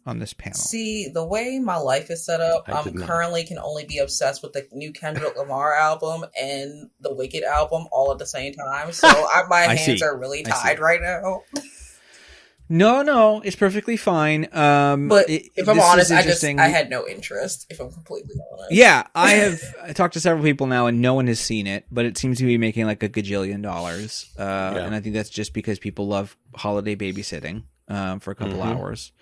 on this panel. See, the way my life is set up, I'm currently can only be obsessed with the new Kendrick Lamar album and the Wicked album all at the same time. So my hands are really tied right now. No, it's perfectly fine. But if I'm honest, I had no interest, if I'm completely honest. Yeah, I talked to several people now and no one has seen it, but it seems to be making like $1 gajillion. And I think that's just because people love holiday babysitting for a couple hours.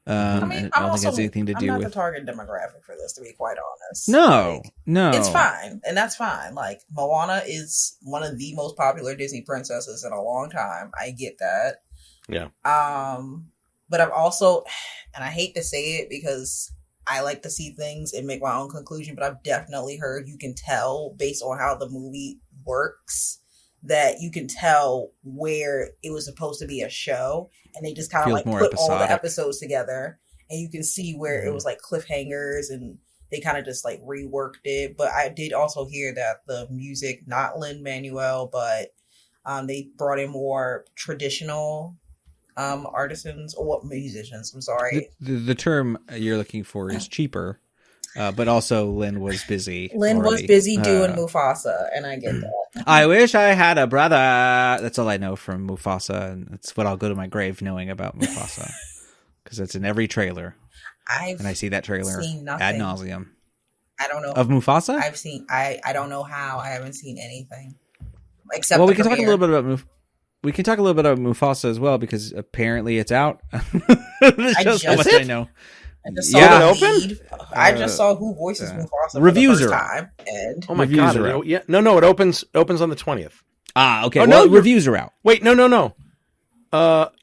I don't think that's anything to do with... I'm not the target demographic for this, to be quite honest. No. It's fine, and that's fine. Like, Moana is one of the most popular Disney princesses in a long time. I get that. Yeah. But I'm also, and I hate to say it because I like to see things and make my own conclusion, but I've definitely heard you can tell based on how the movie works that you can tell where it was supposed to be a show and they just kind of like put episodic. All the episodes together and you can see where it was like cliffhangers and they kind of just like reworked it. But I did also hear that the music, not Lin-Manuel, but they brought in more traditional artisans or musicians. I'm sorry. The term you're looking for is cheaper, but also Lin was busy. Lin was busy doing Mufasa, and I get that. I wish I had a brother. That's all I know from Mufasa, and that's what I'll go to my grave knowing about Mufasa, because it's in every trailer. And I see that trailer ad nauseum. I don't know of Mufasa. I've seen. I don't know how. I haven't seen anything except. Well, we can talk a little bit about We can talk a little bit about Mufasa as well because apparently it's out. That's just how much I know. I just saw it open. I just saw who voices Mufasa reviews for the first time. And oh my god! No, it opens on the 20th. Ah, okay. Well, reviews are out. Wait, no.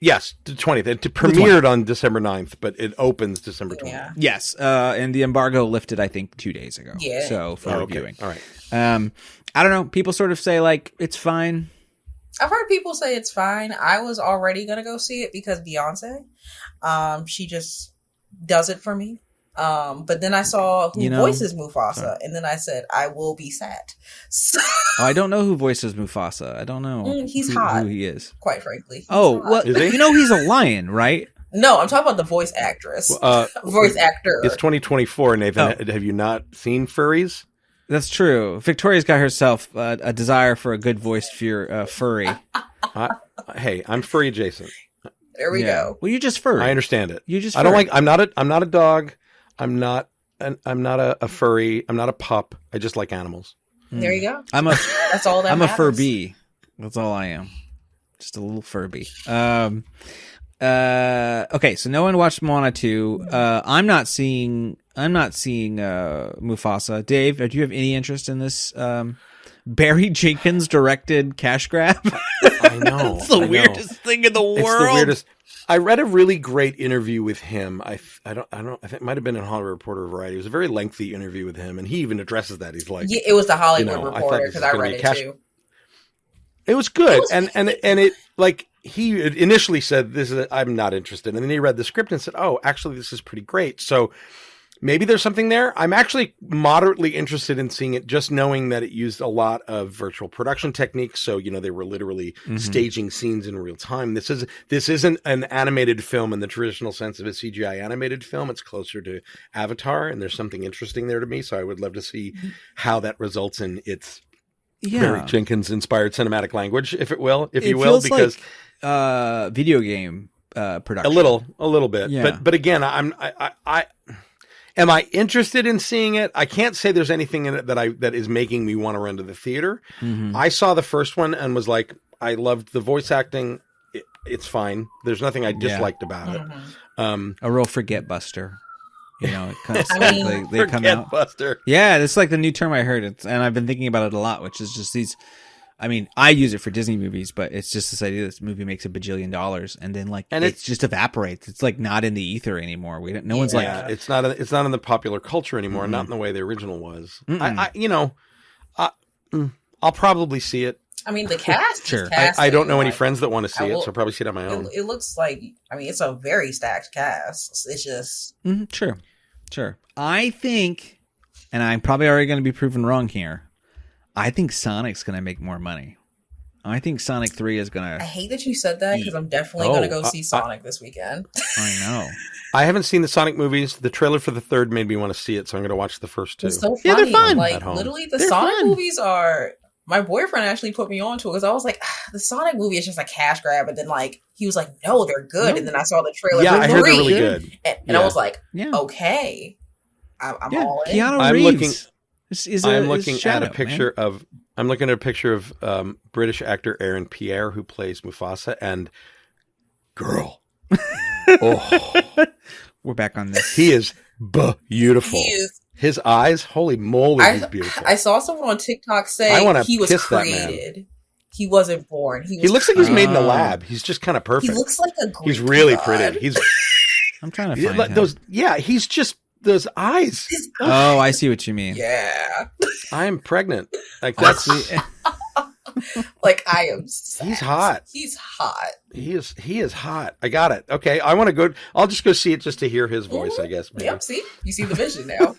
Yes, the 20th. It premiered on December 9th, but it opens December 20th. Yeah. Yes, and the embargo lifted, I think, 2 days ago. Yeah. So for reviewing, all right. I don't know. People sort of say like it's fine. I've heard people say it's fine. I was already gonna go see it because Beyonce, she just does it for me. But then I saw who voices Mufasa, and then I said I will be sad. So, I don't know who voices Mufasa. I don't know. He's hot. Who he is? Quite frankly. Well, he's a lion, right? No, I'm talking about the voice actress, voice actor. It's 2024, Nathan. Have you not seen furries? That's true. Victoria's got herself a desire for a good voiced furry. Hey, I'm furry adjacent. There we go. Well, you're just furry. I understand it. You just. I don't like. I'm not a dog. I'm not a furry. I'm not a pup. I just like animals. There you go. That's all that. I'm matters. A Furby. That's all I am. Just a little Furby. Okay, so no one watched Moana 2. I'm not seeing Mufasa. Dave, do you have any interest in this Barry Jenkins directed cash grab? I know. It's the weirdest thing in the world. It's the weirdest. I read a really great interview with him. I think it might have been in Hollywood Reporter or Variety. It was a very lengthy interview with him, and he even addresses that. He's like, yeah, it was the Hollywood Reporter because I read it too. It was good, and it like he initially said, I'm not interested, and then he read the script and said, oh, actually, this is pretty great. So maybe there's something there. I'm actually moderately interested in seeing it, just knowing that it used a lot of virtual production techniques. So, they were literally staging scenes in real time. This isn't an animated film in the traditional sense of a CGI animated film. It's closer to Avatar, and there's something interesting there to me. So I would love to see how that results in its Barry Jenkins inspired cinematic language, if you will, because like, video game production. A little bit. Yeah. But again, am I interested in seeing it? I can't say there's anything in it that is making me want to run to the theater. Mm-hmm. I saw the first one and was like, I loved the voice acting. It's fine. There's nothing I disliked about it. A real forget buster. It comes, they come out. Buster. Yeah, it's like the new term I heard, and I've been thinking about it a lot, which is just these. I mean, I use it for Disney movies, but it's just this idea that this movie makes $1 bajillion, and then it just evaporates. It's like not in the ether anymore. No one's like, it's not in the popular culture anymore, not in the way the original was. I'll probably see it. I mean, the cast. Sure. I don't know any friends that want to see it, so I'll probably see it on my own. It looks like, it's a very stacked cast. It's just sure. I think, and I'm probably already going to be proven wrong here. I think Sonic's going to make more money. I think Sonic 3 is I gonna. hate that you said that because I'm definitely going to go see Sonic this weekend. I know. I haven't seen the Sonic movies. The trailer for the third made me want to see it, so I'm going to watch the first two. It's so funny. Yeah, they're fun. Like, At home. literally, the They're Sonic fun. movies are... My boyfriend actually put me on to it because I was like, the Sonic movie is just a cash grab. And then, like, he was like, no, they're good. No. And then I saw the trailer Yeah, for I heard they're 3. really good. And I was like, Yeah. okay. I'm Yeah. all in. Keanu I'm Reeves. looking- I'm looking Shadow, at a picture of. I'm looking at a picture of British actor Aaron Pierre, who plays Mufasa, and girl, oh, We're back on this. he is beautiful. He is. His eyes, holy moly, he's beautiful. I saw someone on TikTok I say wanna he was kiss that man. created. He wasn't born. He was looks like he's made in the Oh. lab. He's just kind of perfect. He looks like a Greek He's really god. pretty. He's I'm trying to find him. those. Yeah, he's just those eyes. His Oh, I see what you mean. Yeah. I'm pregnant. Like that's Like I am sad. He's hot. He's hot. he is hot. I got it. Okay, I want to go. I'll just go see it just to hear his voice. I guess. Maybe. Yep, see? You see the vision now.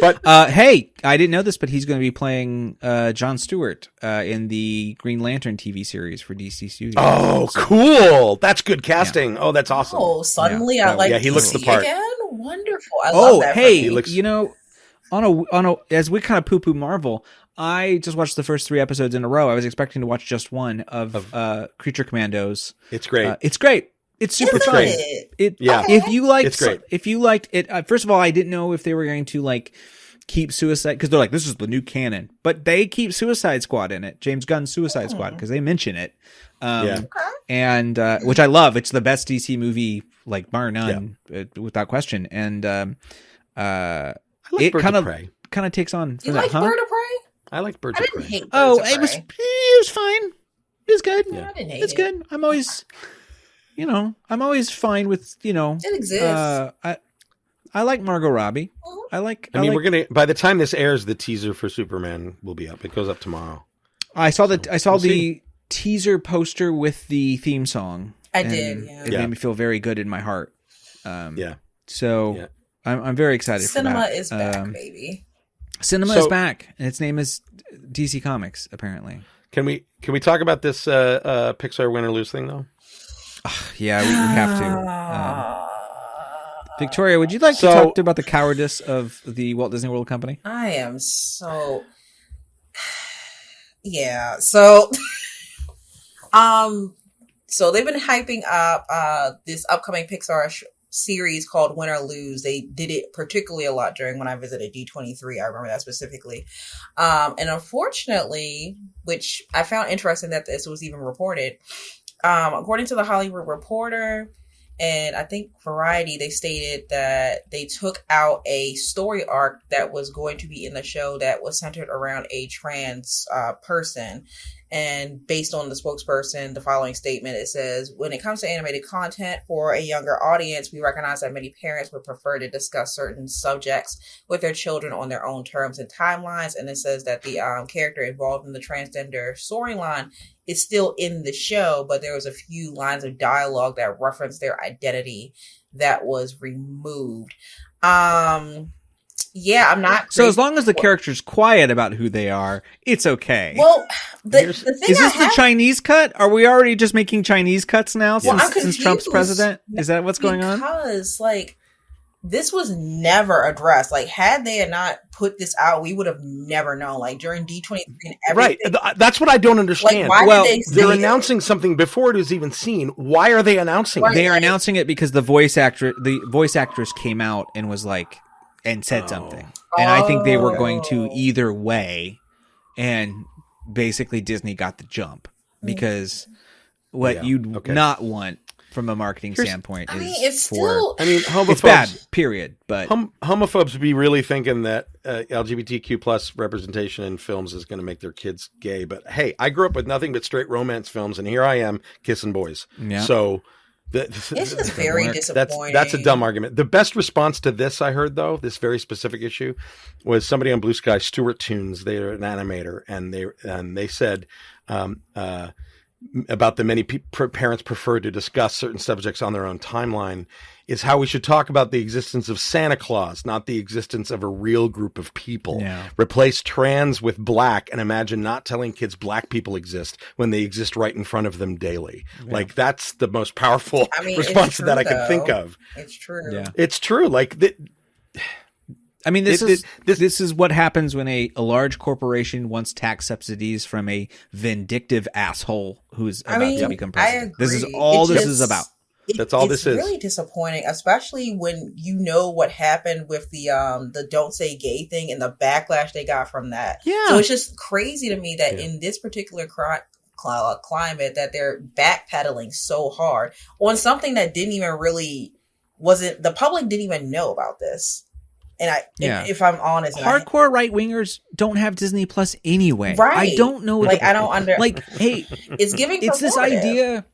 But Hey, I didn't know this, but he's going to be playing Jon Stewart in the Green Lantern TV series for DC Studios. oh, cool. That's good casting. Oh, that's awesome. Oh, suddenly I like Yeah, he looks the DC part. again? Wonderful. I Oh, love that. hey, for me. looks- you know, on a as we kind of poo poo Marvel, I just watched the first 3 episodes in a row. I was expecting to watch just one of Creature Commandos. It's great. It's great. It's super Isn't fun. it? Yeah. If you liked, It's great. If you liked it, first of all, I didn't know if they were going to like keep Suicide because they're like this is the new canon, but they keep Suicide Squad in it. James Gunn's Suicide Squad because they mention it. Yeah. And which I love. It's the best DC movie, like bar none, without question. And I like it Birds kind of of Prey. takes on. You from like that, huh? Bird of Prey? I like Birds I of didn't Prey. hate Birds Oh, of it was Prey. fine. It was good. I didn't hate It's it. good. I'm always, I'm always fine with, It exists. I like Margot Robbie. Mhm. I like. I mean, like, we're gonna. By the time this airs, the teaser for Superman will be up. It goes up tomorrow. I saw the we'll the see. teaser poster with the theme song. I and did, yeah. It Yeah. made me feel very good in my heart. Yeah. So Yeah. I'm very excited. Cinema for that. is back, baby. Cinema So- is back, and its name is DC Comics. Apparently, Can we talk about this Pixar win or lose thing though? yeah, we have to. Victoria, would you like to So- talk about the cowardice of the Walt Disney World Company? I am so yeah. So so they've been hyping up this upcoming Pixar series called Win or Lose. They did it particularly a lot during when I visited D23. I remember that specifically. And unfortunately, which I found interesting that this was even reported, according to the Hollywood Reporter and I think Variety, they stated that they took out a story arc that was going to be in the show that was centered around a trans person. And based on the spokesperson, the following statement, it says, when it comes to animated content for a younger audience, we recognize that many parents would prefer to discuss certain subjects with their children on their own terms and timelines. And it says that the character involved in the transgender storyline is still in the show, but there was a few lines of dialogue that referenced their identity that was removed. Yeah, I'm not. So as long as the character's quiet about who they are, it's okay. Well, the thing is I this the have Chinese cut? Are we already just making Chinese cuts now Well, I'm since Trump's confused president? Is that what's going on? Because, like, this was never addressed. Like, had they not put this out, we would have never known. Like, during D23 and Right. everything. That's what I don't understand. Like, why Well, did they say They're it? announcing something before it is even seen. Why are they announcing Right. it? They are announcing it because the voice actress came out and was like and said something. And I think they were going to either way, and basically Disney got the jump because what Yeah, you'd okay. not want from a marketing standpoint I is mean, it's for still. I mean, homophobes, it's bad, period. But homophobes be really thinking that LGBTQ plus representation in films is going to make their kids gay. But hey, I grew up with nothing but straight romance films, and here I am kissing boys. Yeah. So It's just very disappointing. that's a dumb argument. The best response to this I heard, though, this very specific issue, was somebody on Blue Sky, Stuart Tunes. They're an animator, and they said, about the many parents prefer to discuss certain subjects on their own timeline is how we should talk about the existence of Santa Claus, not the existence of a real group of people. Yeah. Replace trans with black and imagine not telling kids black people exist when they exist right in front of them daily. Yeah. Like, that's the most powerful response that I can think of. It's true. Yeah. It's true. Like, I mean, this is what happens when a large corporation wants tax subsidies from a vindictive asshole who's about to become president. This is all this is about. That's all this is. It's really disappointing, especially when you know what happened with the "Don't Say Gay" thing and the backlash they got from that. Yeah. So it's just crazy to me that in this particular climate that they're backpedaling so hard on something that didn't even really the public didn't even know about this. And if I'm honest, hardcore right wingers don't have Disney Plus anyway. Right. I don't know. I don't like. Hey, it's giving. It's this idea.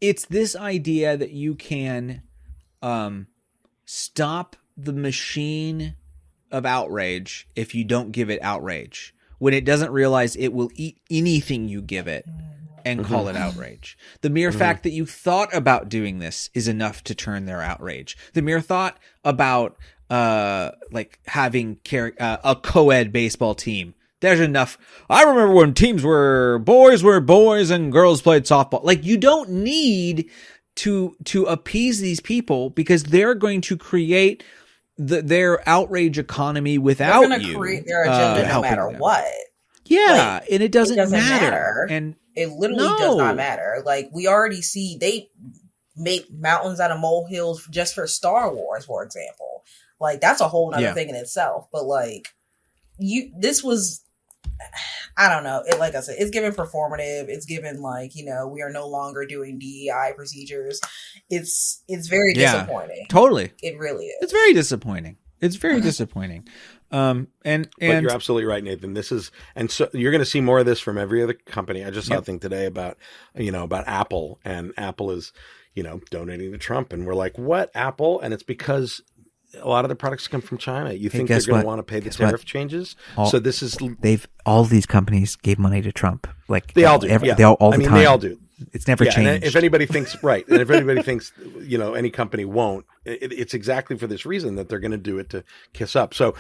It's this idea that you can stop the machine of outrage if you don't give it outrage, when it doesn't realize it will eat anything you give it and call it outrage. The mere fact that you thought about doing this is enough to turn their outrage. The mere thought about having a co-ed baseball team, there's enough. I remember when teams were boys and girls played softball. Like, you don't need to appease these people, because they're going to create their outrage economy without you. They're going to create their agenda no matter what. Yeah, and it doesn't matter. And it literally does not matter. Like, we already see they make mountains out of molehills just for Star Wars, for example. Like, that's a whole nother thing in itself. But like, this was, I don't know. It, like I said, it's given performative. It's given we are no longer doing DEI procedures. It's very disappointing. Totally. It really is. It's very disappointing. It's very disappointing. But you're absolutely right, Nathan. And so you're going to see more of this from every other company. I just saw a thing today about Apple, and Apple is, donating to Trump, and we're like, what, Apple? And it's because a lot of the products come from China. You think they're going to want to pay the tariff changes? So this is all these companies gave money to Trump. Like, they all do. They all the time. They all do. It's never changed. And if anybody thinks and if anybody thinks any company won't, it's exactly for this reason that they're going to do it to kiss up. So,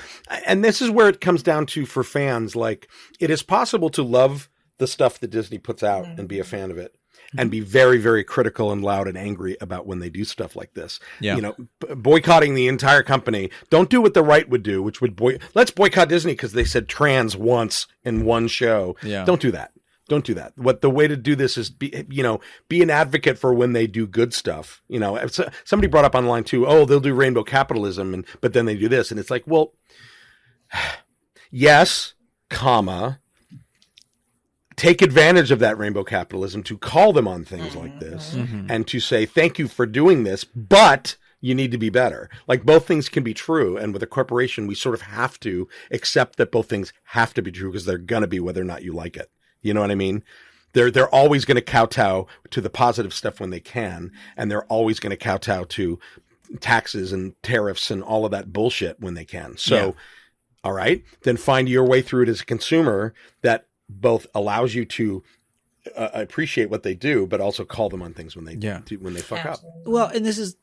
and this is where it comes down to, for fans, like, it is possible to love the stuff that Disney puts out and be a fan of it, and be very, very critical and loud and angry about when they do stuff like this. Yeah. Boycotting the entire company. Don't do what the right would do, which would let's boycott Disney because they said trans once in one show. Yeah. Don't do that. Don't do that. What the way to do this is be an advocate for when they do good stuff. Somebody brought up online too, they'll do rainbow capitalism, but then they do this. And it's like, well, yes, take advantage of that rainbow capitalism to call them on things like this and to say, thank you for doing this, but you need to be better. Like, both things can be true. And with a corporation, we sort of have to accept that both things have to be true, because they're going to be, whether or not you like it. You know what I mean? They're always going to kowtow to the positive stuff when they can. And they're always going to kowtow to taxes and tariffs and all of that bullshit when they can. So, all right, then find your way through it as a consumer that both allows you to appreciate what they do, but also call them on things when they fuck up. Well, and this is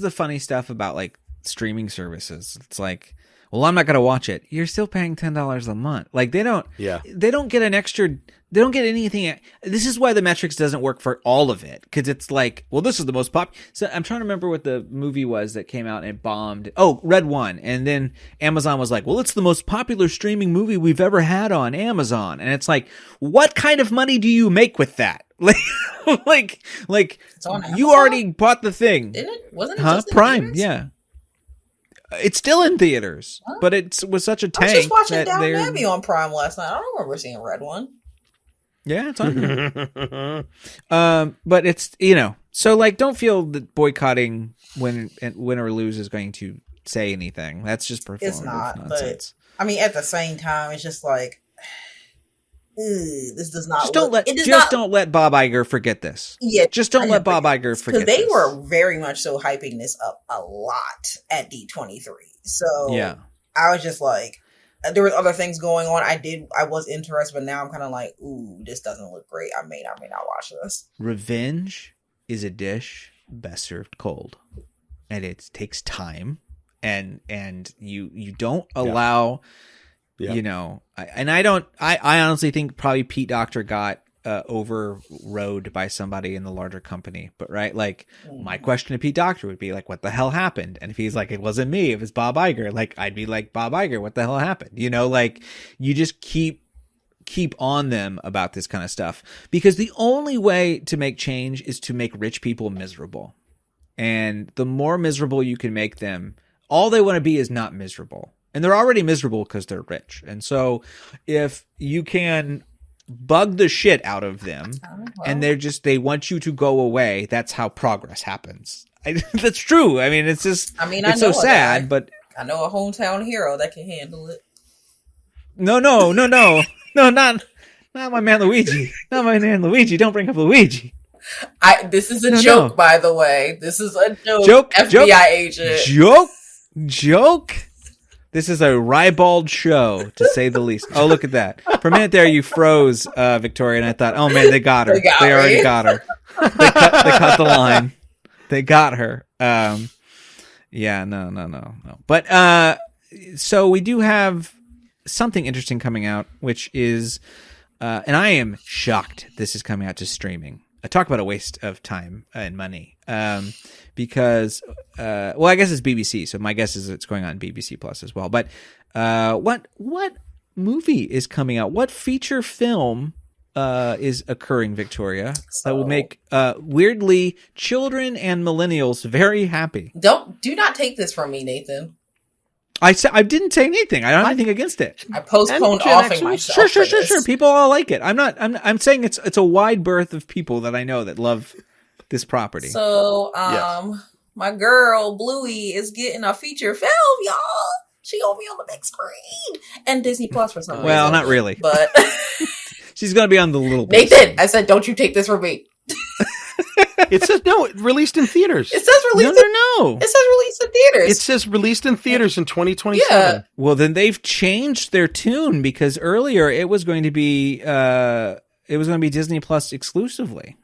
the funny stuff about like streaming services. It's like, well, I'm not going to watch it. You're still paying $10 a month. Like, they don't get an extra, they don't get anything. This is why the metrics doesn't work for all of it. Cause it's like, well, this is the most So I'm trying to remember what the movie was that came out and bombed. Oh, Red One. And then Amazon was like, well, it's the most popular streaming movie we've ever had on Amazon. And it's like, what kind of money do you make with that? Like you already bought the thing. Didn't it? Wasn't it just in Prime? theaters? Yeah. It's still in theaters, but it was such a tank. I was just watching Downton Abbey on Prime last night. I don't remember seeing Red One. Yeah, it's on there. But it's, so like, don't feel that boycotting win or lose is going to say anything. That's just performative It's not, nonsense. But I mean, at the same time, it's just like, this does not. Don't let Bob Iger forget this. Yeah, just don't let Bob Iger forget this. Because they were very much so hyping this up a lot at D23. So yeah, I was just like, there was other things going on. I was interested, but now I'm kind of like, ooh, this doesn't look great. I may not watch this. Revenge is a dish best served cold, and it takes time, and you don't allow, you know, I honestly think probably Pete Docter got overrode by somebody in the larger company, but right, like my question to Pete Docter would be like, what the hell happened? And if he's like, it wasn't me, if it's Bob Iger, like I'd be like, Bob Iger, what the hell happened? You know, like you just keep on them about this kind of stuff, because the only way to make change is to make rich people miserable, and the more miserable you can make them, all they want to be is not miserable, and they're already miserable because they're rich. And so if you can bug the shit out of them, and they want you to go away, that's how progress happens. That's true. I mean, it's just, it's so sad, but I know a hometown hero that can handle it. No, not my man Luigi. Not my man Luigi. Don't bring up Luigi. This is a joke, by the way. This is a joke. FBI agent. Joke. This is a ribald show, to say the least. Oh, look at that. For a minute there, you froze, Victoria, and I thought, oh man, they got her. They already got her. They cut the line. They got her. Yeah, no. But so we do have something interesting coming out, which is, and I am shocked this is coming out to streaming. I talk about a waste of time and money, because, well, I guess it's BBC, so my guess is it's going on BBC Plus as well. But what movie is coming out? What feature film is occurring, Victoria, that will make weirdly children and millennials very happy? Do not take this from me, Nathan. I didn't say anything. I don't have anything against it. I postponed offing myself. Sure. People all like it. I'm saying it's a wide berth of people that I know that love this property. So, my girl Bluey is getting a feature film, y'all. She gonna be on the big screen and Disney Plus for some reason. Well, not really, but she's gonna be on the little. Nathan, I said, don't you take this from me. It says no. Released in theaters. It says released. No. It says released in theaters. It says released in theaters in 2027. Yeah. Well, then they've changed their tune, because earlier it was going to be Disney Plus exclusively.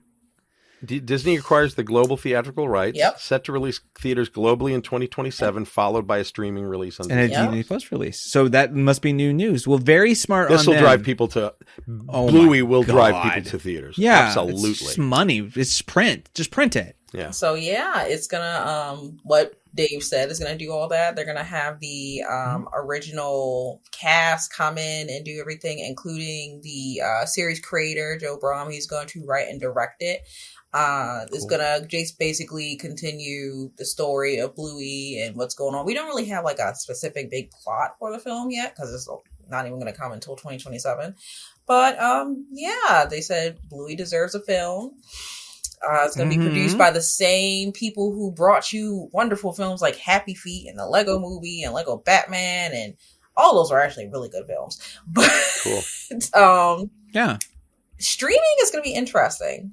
Disney acquires the global theatrical rights. Yep. Set to release theaters globally in 2027, followed by a streaming release on and Disney. a Disney Plus release. So that must be new news. Well, very smart. This will drive people to. Bluey will drive people to theaters. Yeah, absolutely. It's money. It's print. Just print it. Yeah. So yeah, it's gonna what Dave said is gonna do all that. They're gonna have the original cast come in and do everything, including the series creator Joe Brom. He's going to write and direct it. It's gonna just basically continue the story of Bluey and what's going on. We don't really have like a specific big plot for the film yet, because it's not even gonna come until 2027. But yeah, they said Bluey deserves a film. It's going to be produced by the same people who brought you wonderful films like Happy Feet and the Lego Movie and Lego Batman, and all those are actually really good films. But cool. Yeah, streaming is going to be interesting.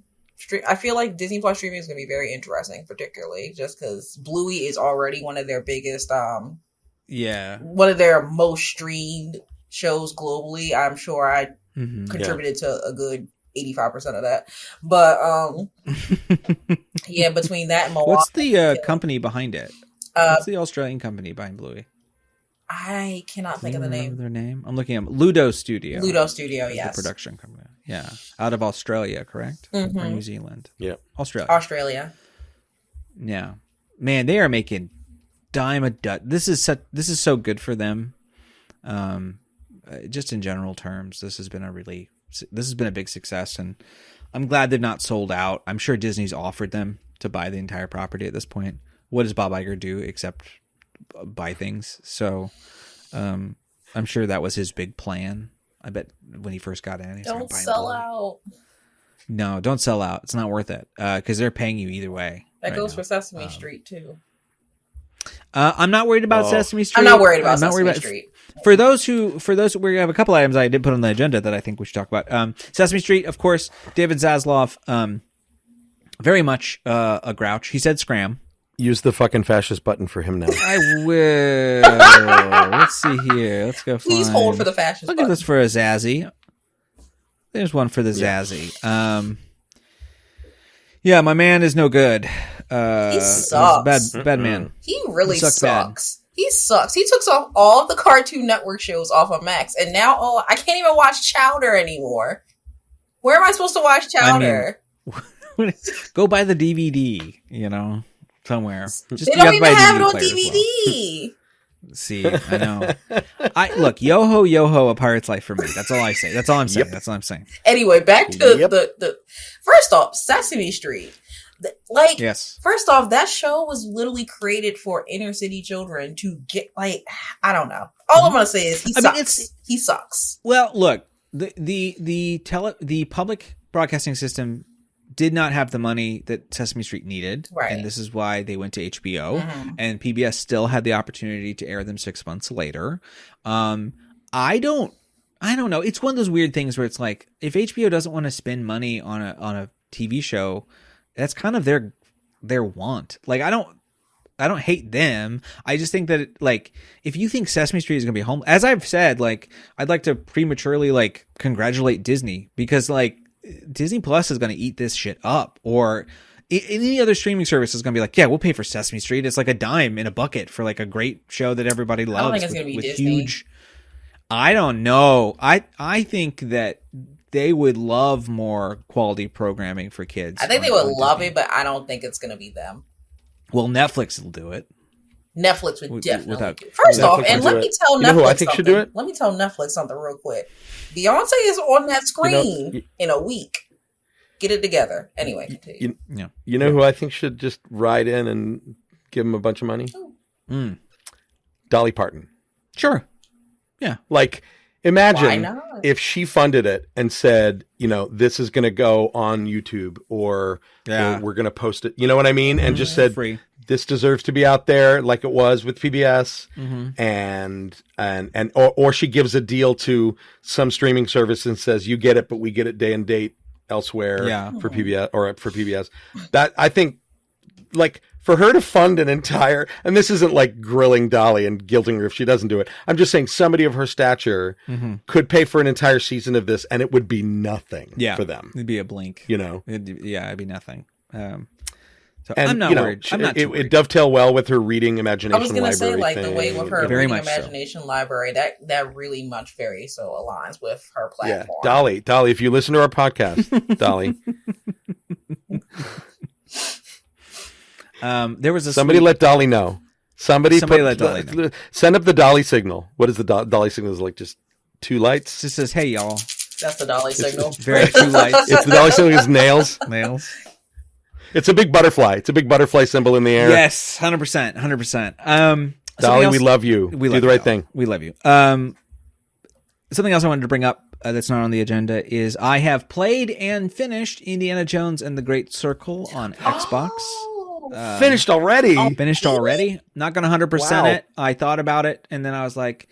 I feel like Disney Plus streaming is going to be very interesting, particularly just because Bluey is already one of their biggest, one of their most streamed shows globally. I'm sure I contributed to a good 85% of that, but yeah, between that and Moana. What's the company behind it? What's the Australian company behind Bluey? I cannot think of the name. Their name? I'm looking at Ludo Studio. Ludo Studio, yes, the production company. Yeah, out of Australia, correct? Or New Zealand? Yeah, Australia. Yeah, man, they are making dime a dozen. This is so good for them. Just in general terms, this has been a big success, and I'm glad they've not sold out. I'm sure Disney's offered them to buy the entire property at this point. What does Bob Iger do except buy things? So I'm sure that was his big plan. I bet when he first got in, he don't sell out. No, don't sell out. It's not worth it, because they're paying you either way. That goes for Sesame Street too. I'm not worried about Sesame Street. I'm not worried about Sesame Street. For those we have a couple items I did put on the agenda that I think we should talk about. Sesame Street, of course, David Zaslav, very much a grouch. He said scram, Use the fucking fascist button for him now. I will. Let's see here. Let's go. Please hold for the fascist. I'll give this for a Zazzy. There's one for the Zazzy. Yeah, my man is no good. He sucks. Bad man. He really sucks. He sucks. He took off all of the Cartoon Network shows off of Max, and now I can't even watch Chowder anymore. Where am I supposed to watch Chowder? Go buy the DVD. Somewhere. Just, they don't even have it on DVD. See, I know. Look, Yo-Ho, A Pirate's Life for me. That's all I say. That's all I'm saying. That's all I'm saying. Anyway, back to the first off, Sesame Street. Yes. First off, that show was literally created for inner city children to get I don't know. All I'm gonna say is he sucks. Well, look, the public broadcasting system did not have the money that Sesame Street needed, right? And this is why they went to HBO, and PBS still had the opportunity to air them 6 months later. I don't know. It's one of those weird things where it's like, if HBO doesn't want to spend money on a TV show, that's kind of their want. Like, I don't hate them. I just think that if you think Sesame Street is going to be home, as I've said, I'd like to prematurely congratulate Disney, because Disney Plus is going to eat this shit up, or any other streaming service is going to be like, yeah, we'll pay for Sesame Street. It's like a dime in a bucket for a great show that everybody loves. I don't think it's going to be Disney. Huge. I don't know. I think that they would love more quality programming for kids. I think they would love it, but I don't think it's going to be them. Well, Netflix will do it. Netflix would definitely do it. First off, and let me tell Netflix who I think something. should do it? Let me tell Netflix something real quick. Beyonce is on that screen in a week. Get it together. Anyway, continue. You know who I think should just ride in and give him a bunch of money? Dolly Parton. Sure. Yeah. Imagine if she funded it and said, this is going to go on YouTube, or we're going to post it. You know what I mean? And just said, free. This deserves to be out there, like it was with PBS. Or she gives a deal to some streaming service and says, you get it, but we get it day and date elsewhere for PBS or for PBS. That, I think, for her to fund an entire, and this isn't grilling Dolly and guilting her if she doesn't do it. I'm just saying somebody of her stature could pay for an entire season of this, and it would be nothing for them. It'd be a blink. It'd be nothing. I'm not worried. I'm not too worried. It dovetail well with her reading imagination library. I was going to say, the way with her very reading much imagination library, that really much very so aligns with her platform. Yeah, Dolly, if you listen to our podcast, Dolly. There was somebody let Dolly know. Somebody let Dolly know. Send up the Dolly signal. What is the Dolly signal? Is just two lights? It just says, "Hey, y'all." That's the Dolly signal. Very two lights. It's the Dolly signal. Is nails. Nails. It's a big butterfly. It's a big butterfly symbol in the air. Yes, 100%. Dolly, we love you. Do the right thing. We love you. Something else I wanted to bring up that's not on the agenda is I have played and finished Indiana Jones and the Great Circle on Xbox. Finished already? Finished already. Not going to 100% it. I thought about it, and then I was like,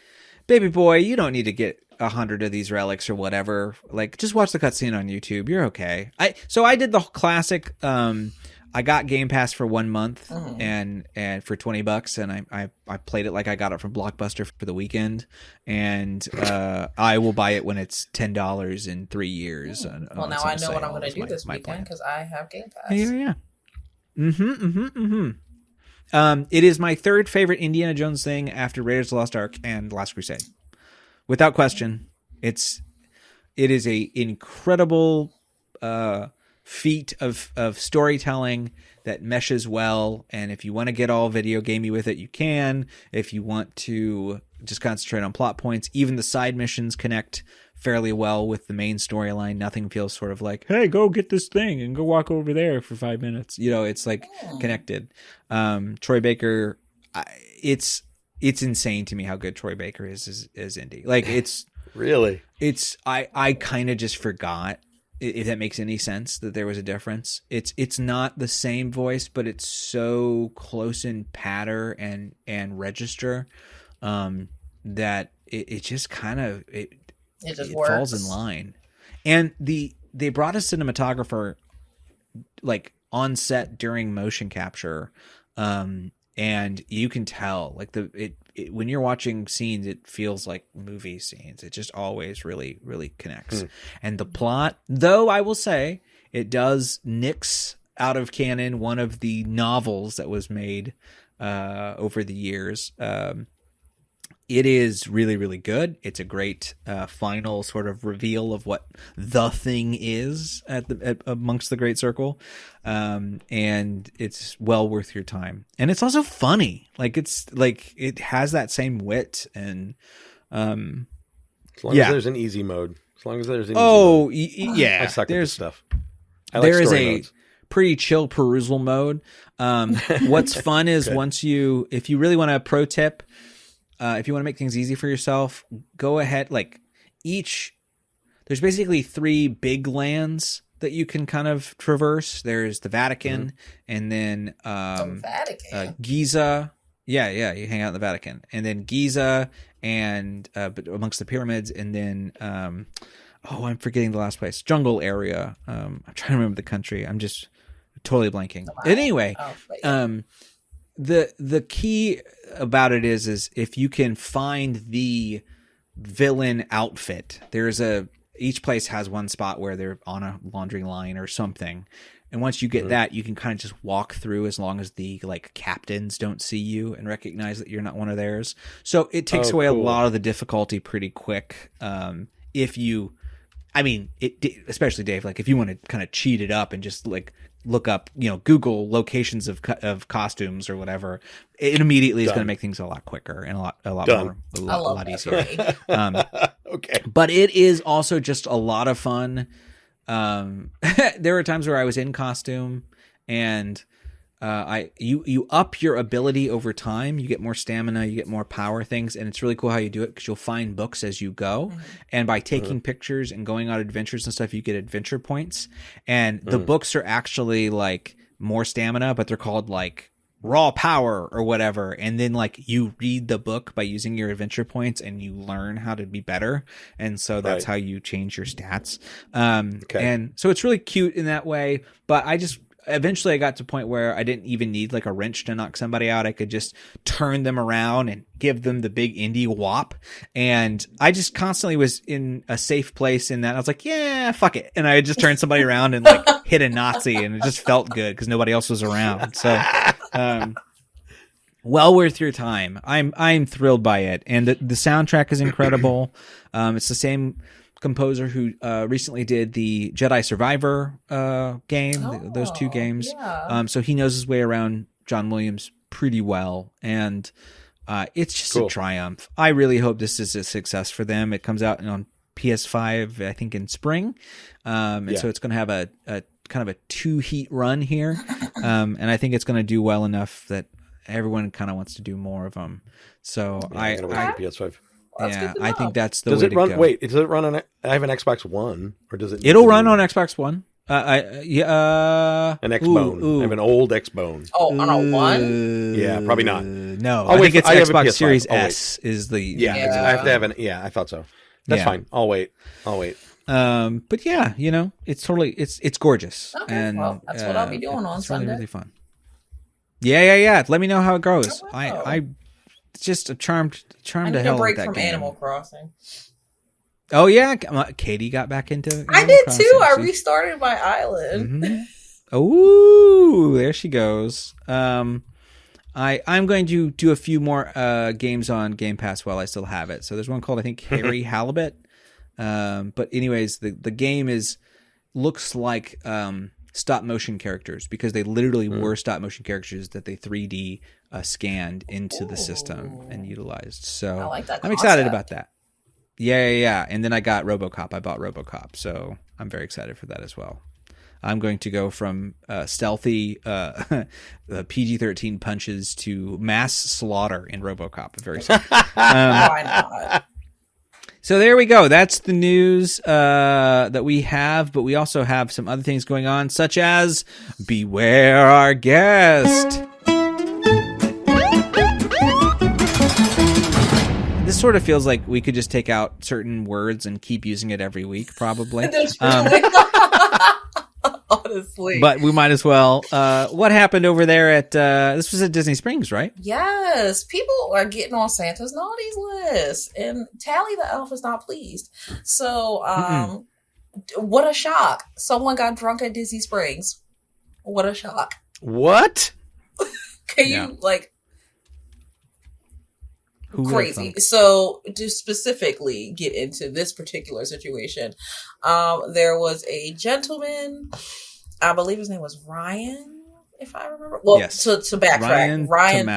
baby boy, you don't need to get 100 of these relics or whatever. Just watch the cutscene on YouTube. You're okay. So I did the classic. I got Game Pass for 1 month and for $20, and I played it like I got it from Blockbuster for the weekend, and I will buy it when it's $10 in 3 years. Well, now I know what I'm going to do this weekend because I have Game Pass. Yeah. It is my third favorite Indiana Jones thing after Raiders of the Lost Ark and Last Crusade. Without question, it is a incredible feat of storytelling that meshes well. And if you want to get all video gamey with it, you can. If you want to just concentrate on plot points, even the side missions connect fairly well with the main storyline. Nothing feels sort of like, hey, go get this thing and go walk over there for 5 minutes. It's connected. Troy Baker, it's insane to me how good Troy Baker is as Indy. It's really, I kind of just forgot, if that makes any sense, that there was a difference. It's not the same voice, but it's so close in patter and register that it just kind of it falls in line. And they brought a cinematographer on set during motion capture And you can tell like when you're watching scenes, it feels like movie scenes. It just always really, really connects. And the plot, though, I will say it does nix out of canon one of the novels that was made over the years. It is really, really good. It's a great final sort of reveal of what the thing is amongst the Great Circle, and it's well worth your time. And it's also funny. Like it has that same wit and as long as there's an easy mode. As long as there's an easy mode. Yeah. I suck at this stuff. There is a pretty chill perusal mode. What's fun is if you really want a pro tip. If you want to make things easy for yourself, go ahead. There's basically 3 big lands that you can kind of traverse. There's the Vatican, and then the Vatican. Giza. Yeah, you hang out in the Vatican, and then Giza, and but amongst the pyramids, and then I'm forgetting the last place, jungle area. I'm trying to remember the country. I'm just totally blanking. Anyway, the key about it is if you can find the villain outfit, each place has one spot where they're on a laundry line or something. And once you get that, you can kind of just walk through as long as the captains don't see you and recognize that you're not one of theirs. So it takes away a lot of the difficulty pretty quick. Especially Dave, if you want to kind of cheat it up and just look up, Google locations of costumes or whatever, it immediately is going to make things a lot quicker and a lot easier. Okay. But it is also just a lot of fun. There were times where I was in costume and you up your ability over time. You get more stamina, you get more power things, and it's really cool how you do it because you'll find books as you go, and by taking pictures and going on adventures and stuff, you get adventure points. And the books are actually more stamina, but they're called raw power or whatever. And then you read the book by using your adventure points, and you learn how to be better. And so that's how you change your stats. And so it's really cute in that way. But eventually I got to a point where I didn't even need a wrench to knock somebody out. I could just turn them around and give them the big indie whop. And I just constantly was in a safe place in that. I was like, yeah, fuck it. And I just turned somebody around and hit a Nazi, and it just felt good because nobody else was around. So, well worth your time. I'm thrilled by it. And the soundtrack is incredible. It's the same composer who recently did the Jedi Survivor game, those 2 games. Yeah. So he knows his way around John Williams pretty well, and it's just a triumph. I really hope this is a success for them. It comes out on PS5, I think, in spring, and so it's going to have a kind of a 2-heat run here, and I think it's going to do well enough that everyone kind of wants to do more of them. So I'm going to wait for PS5. I think that's the way to run, go. Wait, does it run on? I have an Xbox One, or does it? It'll run on Xbox One. An Xbone. I have an old Xbone. Oh, on a one? Yeah, probably not. No, I think it's Xbox Series S is the. Yeah, I have to have an. Yeah, I thought so. That's fine. I'll wait. But yeah, it's totally it's gorgeous. Okay, and that's what I'll be doing on Sunday. Really, really fun. Yeah. Let me know how it goes. I it's just a charmed to hell with that game. I need a break from Animal Crossing. Oh yeah, Katie got back into it. I did too. I restarted my island. Mm-hmm. Oh, there she goes. I'm going to do a few more games on Game Pass while I still have it. So there's one called, I think, Harry Halibut. But anyways, the game looks like stop motion characters, because they literally were stop motion characters that they 3D scanned into the system and utilized. So I like that I'm excited about that. Yeah. And then I got RoboCop. I bought RoboCop, so I'm very excited for that as well. I'm going to go from stealthy PG-13 punches to mass slaughter in RoboCop. Very soon. Why not? So there we go. That's the news that we have, but we also have some other things going on, such as Beware Our Guest. This sort of feels like we could just take out certain words and keep using it every week, probably. Honestly. But we might as well. What happened over there at this was at Disney Springs, right? Yes, people are getting on Santa's naughties list, and Tally the elf is not pleased. So, what a shock! Someone got drunk at Disney Springs. What a shock! What? Can you crazy? So, to specifically get into this particular situation, there was a gentleman. I believe his name was Ryan. If I remember, well, yes. to backtrack, Ryan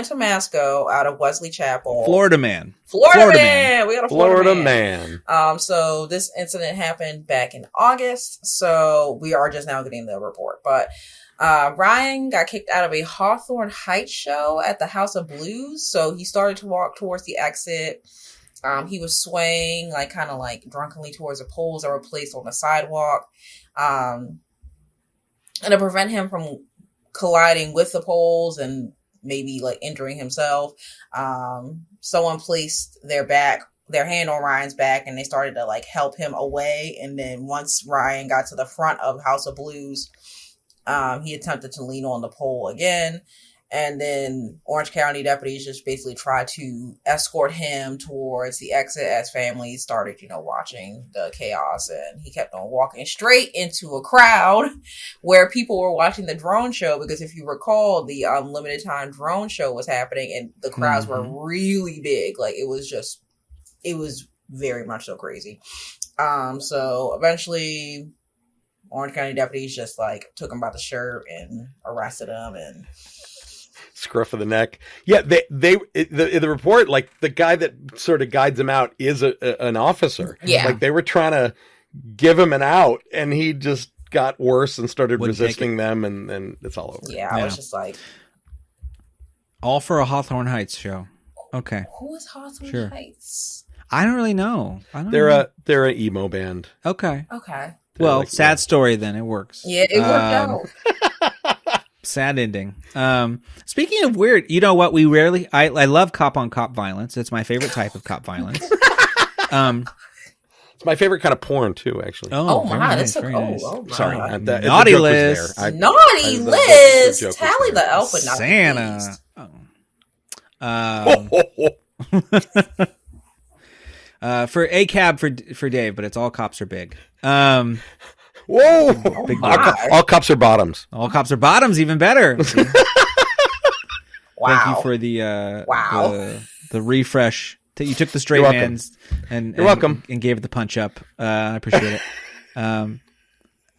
Tomasco out of Wesley Chapel, Florida man. We got a Florida man. So this incident happened back in August. So we are just now getting the report, but Ryan got kicked out of a Hawthorne Heights show at the House of Blues. So he started to walk towards the exit. He was swaying, kind of drunkenly towards the poles that were placed on the sidewalk. And to prevent him from colliding with the poles and maybe injuring himself, someone placed their hand on Ryan's back, and they started to help him away. And then once Ryan got to the front of House of Blues, he attempted to lean on the pole again. And then Orange County deputies just basically tried to escort him towards the exit as families started, watching the chaos. And he kept on walking straight into a crowd where people were watching the drone show. Because if you recall, the limited time drone show was happening and the crowds were really big. It was very much so crazy. So eventually Orange County deputies just took him by the shirt and arrested him and scruff of the neck. Yeah, the report, the guy that sort of guides him out is an officer. Yeah, they were trying to give him an out, and he just got worse and started resisting them, and then it's all over. Yeah, I was just all for a Hawthorne Heights show. Okay, who is Hawthorne Heights? I don't really know. They're an emo band. Okay. Well, sad story then. It works. Yeah, it worked out. Sad ending. Speaking of weird, you know what? I love cop on cop violence. It's my favorite type of cop violence. It's my favorite kind of porn too, actually. Oh my, nice, that's nice. Sorry, naughty list. Naughty list. Tally the elf, but not Santa. For a cab for Dave, but it's all cops are big. Whoa! Big all cops are bottoms. All cops are bottoms, even better. Wow. Thank you for the the refresh. You took the straight man's and you're welcome and gave it the punch up. I appreciate it.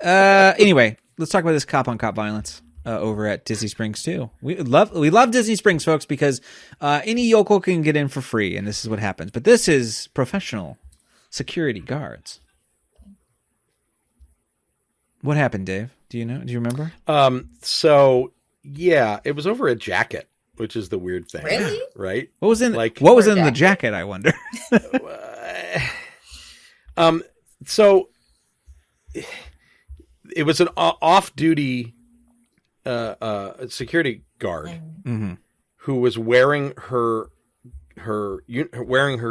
Anyway, let's talk about this cop on cop violence over at Disney Springs too. We love Disney Springs, folks, because any yokel can get in for free, and this is what happens. But this is professional security guards. What happened, Dave? Do you know? Do you remember? So yeah, it was over a jacket, which is the weird thing. Really? Right? What was in the jacket, I wonder? So it was an off-duty security guard who was wearing her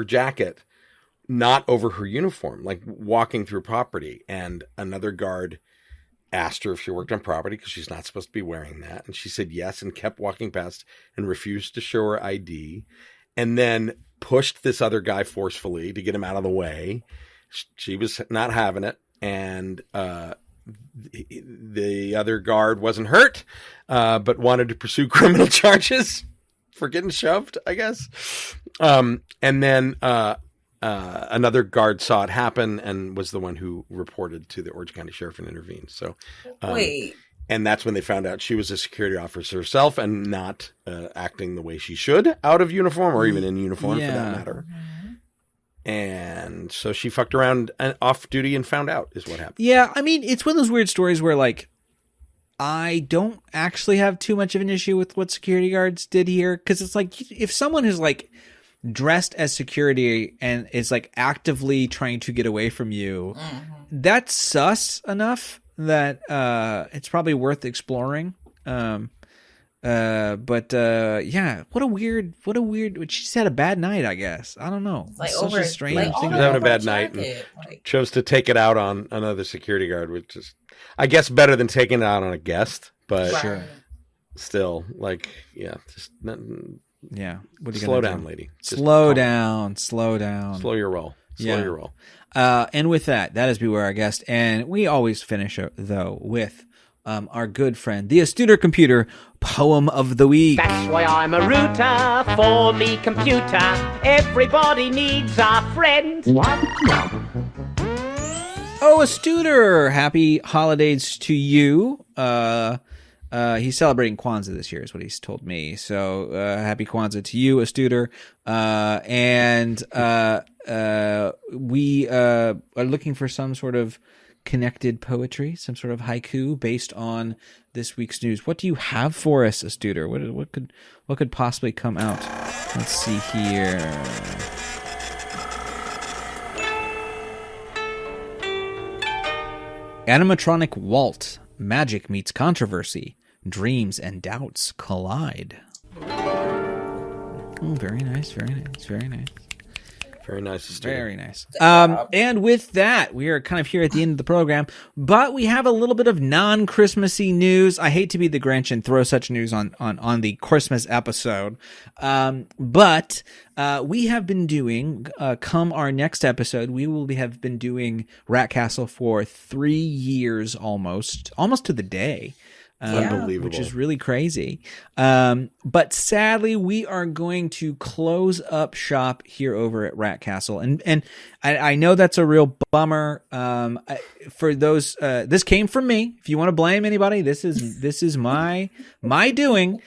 jacket not over her uniform, walking through property, and another guard asked her if she worked on property because she's not supposed to be wearing that. And she said yes and kept walking past and refused to show her ID, and then pushed this other guy forcefully to get him out of the way. She was not having it. And the other guard wasn't hurt, but wanted to pursue criminal charges for getting shoved, I guess. And then another guard saw it happen and was the one who reported to the Orange County Sheriff and intervened. So, wait. And that's when they found out she was a security officer herself and not acting the way she should out of uniform, or even in uniform for that matter. And so she fucked around off duty and found out is what happened. Yeah, I mean, it's one of those weird stories where I don't actually have too much of an issue with what security guards did here, because it's if someone is dressed as security and is actively trying to get away from you, that's sus enough that it's probably worth exploring. Yeah, what a weird. She just had a bad night, I guess. I don't know. It's she was having a bad night and chose to take it out on another security guard, which is I guess better than taking it out on a guest, but Sure. still, like, just Yeah. What are you slow gonna down, do? lady. Just Slow calm down. Slow down. Slow your roll. Slow your roll. And with that is Beware Our Guest. And we always finish, though, with our good friend, the Astuter Computer Poem of the Week. That's why I'm a router for me computer. Everybody needs a friend. Oh, Astuter! Happy holidays to you. He's celebrating Kwanzaa this year, is what he's told me. So, happy Kwanzaa to you, Astuter. We are looking for some sort of connected poetry, some sort of haiku based on this week's news. What do you have for us, Astuter? What could possibly come out? Let's see here. Animatronic Walt. Magic meets controversy. Dreams and doubts collide. Oh, very nice, very nice, very nice. Very nice, Astuter. Very nice. And with that, we are kind of here at the end of the program, but we have a little bit of non-Christmassy news. I hate to be the Grinch and throw such news on the Christmas episode, but we have been doing, come our next episode, we will have been doing Rat Castle for 3 years almost to the day. Unbelievable. Which is really crazy. But sadly, we are going to close up shop here over at Rat Castle. And I know that's a real bummer. For those, this came from me. If you want to blame anybody, this is my doing.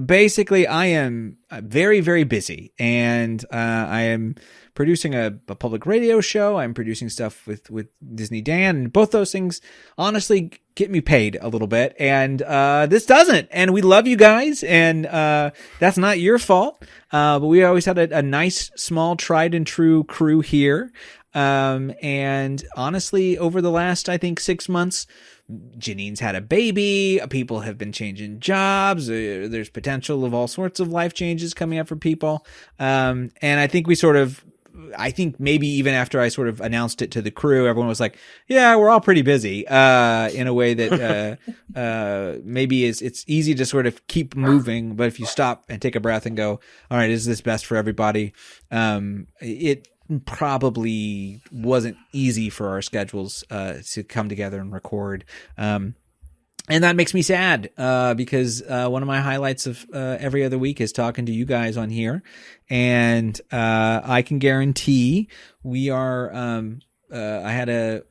Basically, I am very, very busy, and I am producing a public radio show. I'm producing stuff with Disney Dan, and both those things honestly get me paid a little bit, and this doesn't. And we love you guys, and that's not your fault. But we always had a nice, small, tried and true crew here. And honestly, over the last, I think, 6 months, Janine's had a baby. People have been changing jobs. There's potential of all sorts of life changes coming up for people. And I think maybe even after I sort of announced it to the crew, everyone was like, yeah, we're all pretty busy, in a way that, maybe it's easy to sort of keep moving. But if you stop and take a breath and go, all right, is this best for everybody? It probably wasn't easy for our schedules, to come together and record. And that makes me sad, because one of my highlights of every other week is talking to you guys on here. And I can guarantee we are I had a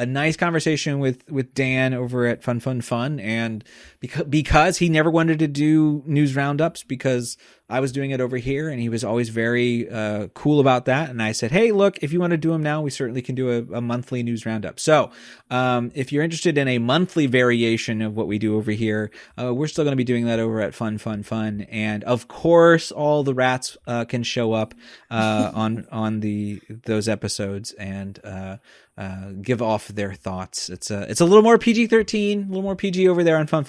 nice conversation with Dan over at Fun, and because he never wanted to do news roundups because I was doing it over here, and he was always very cool about that. And I said, hey, look, if you want to do them now, we certainly can do a monthly news roundup. So if you're interested in a monthly variation of what we do over here, we're still going to be doing that over at Fun. And of course, all the rats can show up on those episodes and give off their thoughts. It's a little more PG-13, a little more PG over there on Fun.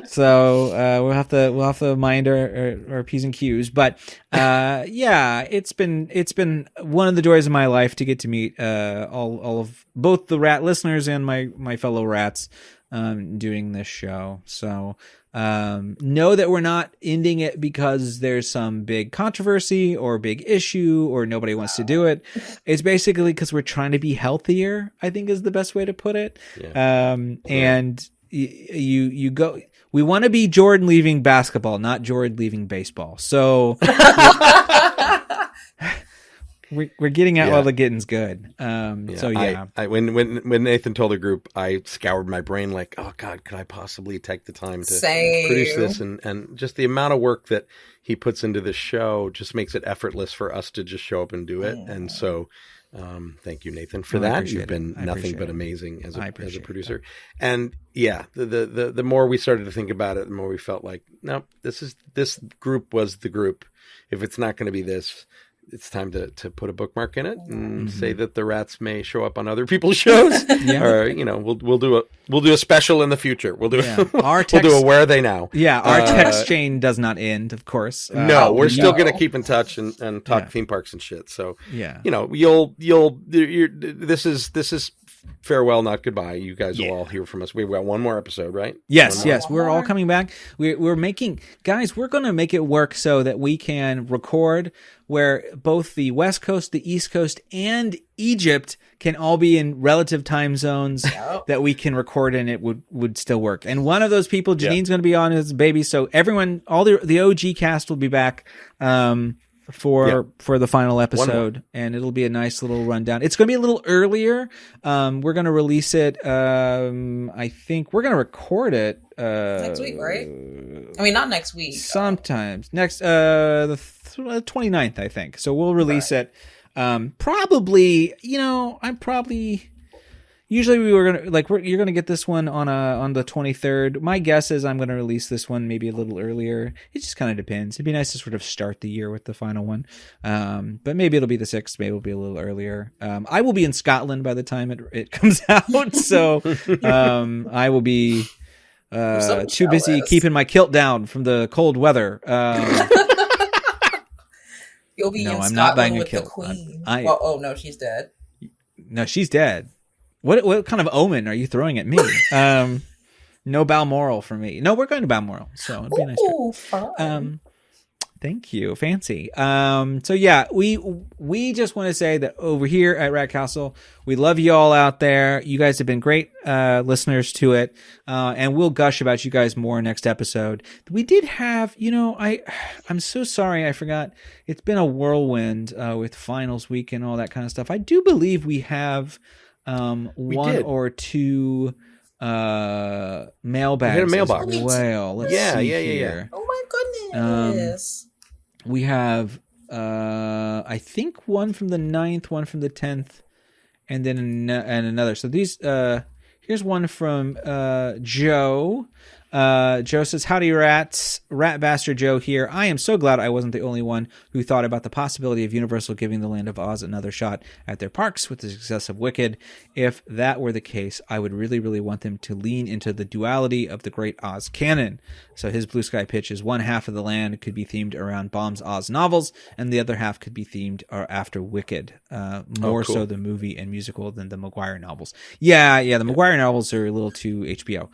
So we'll have to mind our P's and Q's. But yeah, it's been one of the joys of my life to get to meet all of both the rat listeners and my fellow rats doing this show. So know that we're not ending it because there's some big controversy or big issue or nobody wants to do it. It's basically because we're trying to be healthier, I think is the best way to put it. Yeah. And you go, we want to be Jordan leaving basketball, not Jordan leaving baseball. So we're getting out while the getting's good. So yeah. When Nathan told the group, I scoured my brain like, oh God, could I possibly take the time to produce this? And just the amount of work that he puts into this show just makes it effortless for us to just show up and do it. And so thank you, Nathan, for that. You've been nothing but amazing as a producer. That. And yeah, the more we started to think about it, the more we felt like, no, this group was the group. If it's not going to be this, it's time to put a bookmark in it and say that the rats may show up on other people's shows. Or we'll do a special in the future. We'll do we'll do a Where Are They Now? Yeah, our text chain does not end, of course. No, we're still going to keep in touch and talk theme parks and shit. So this is farewell, not goodbye. You guys will all hear from us. We've got one more episode, right? Yes. We're all coming back. We're making, guys, we're going to make it work so that we can record where both the West Coast, the East Coast, and Egypt can all be in relative time zones that we can record and it would still work. And one of those people, Janine's going to be on as a baby. So everyone, all the OG cast will be back. For the final episode, and it'll be a nice little rundown. It's going to be a little earlier. We're going to release it. I think we're going to record it next week, right? I mean, not next week. Sometimes next the 29th, I think. So we'll release it. Probably, usually we were gonna you're gonna get this one on the 23rd. My guess is I'm gonna release this one maybe a little earlier. It just kind of depends. It'd be nice to sort of start the year with the final one, but maybe it'll be the 6th. Maybe it'll be a little earlier. I will be in Scotland by the time it comes out, so I will be too busy keeping my kilt down from the cold weather. You'll be in I'm Scotland not buying with a kilt. the Queen. No, she's dead. No, she's dead. What kind of omen are you throwing at me? No Balmoral for me. No, we're going to Balmoral, so it'd be a nice trip. Fun. Thank you, fancy. So yeah, we just want to say that over here at Rat Castle, we love you all out there. You guys have been great listeners to it, and we'll gush about you guys more next episode. We did have, I'm so sorry I forgot. It's been a whirlwind with finals week and all that kind of stuff. I do believe we have one or two mailbags. We had a mailbox. Well, let's see here. Oh my goodness. We have, I think one from the 9th, one from the 10th, and then another. So these, here's one from Joe. Joe says, "Howdy, rats. Rat Bastard Joe here. I am so glad I wasn't the only one who thought about the possibility of Universal giving the Land of Oz another shot at their parks with the success of Wicked. If that were the case, I would really, really want them to lean into the duality of the Great Oz canon. So his blue sky pitch is one half of the land could be themed around Baum's Oz novels, and the other half could be themed after Wicked. More so the movie and musical than the Maguire novels. Yeah, the Maguire novels are a little too HBO.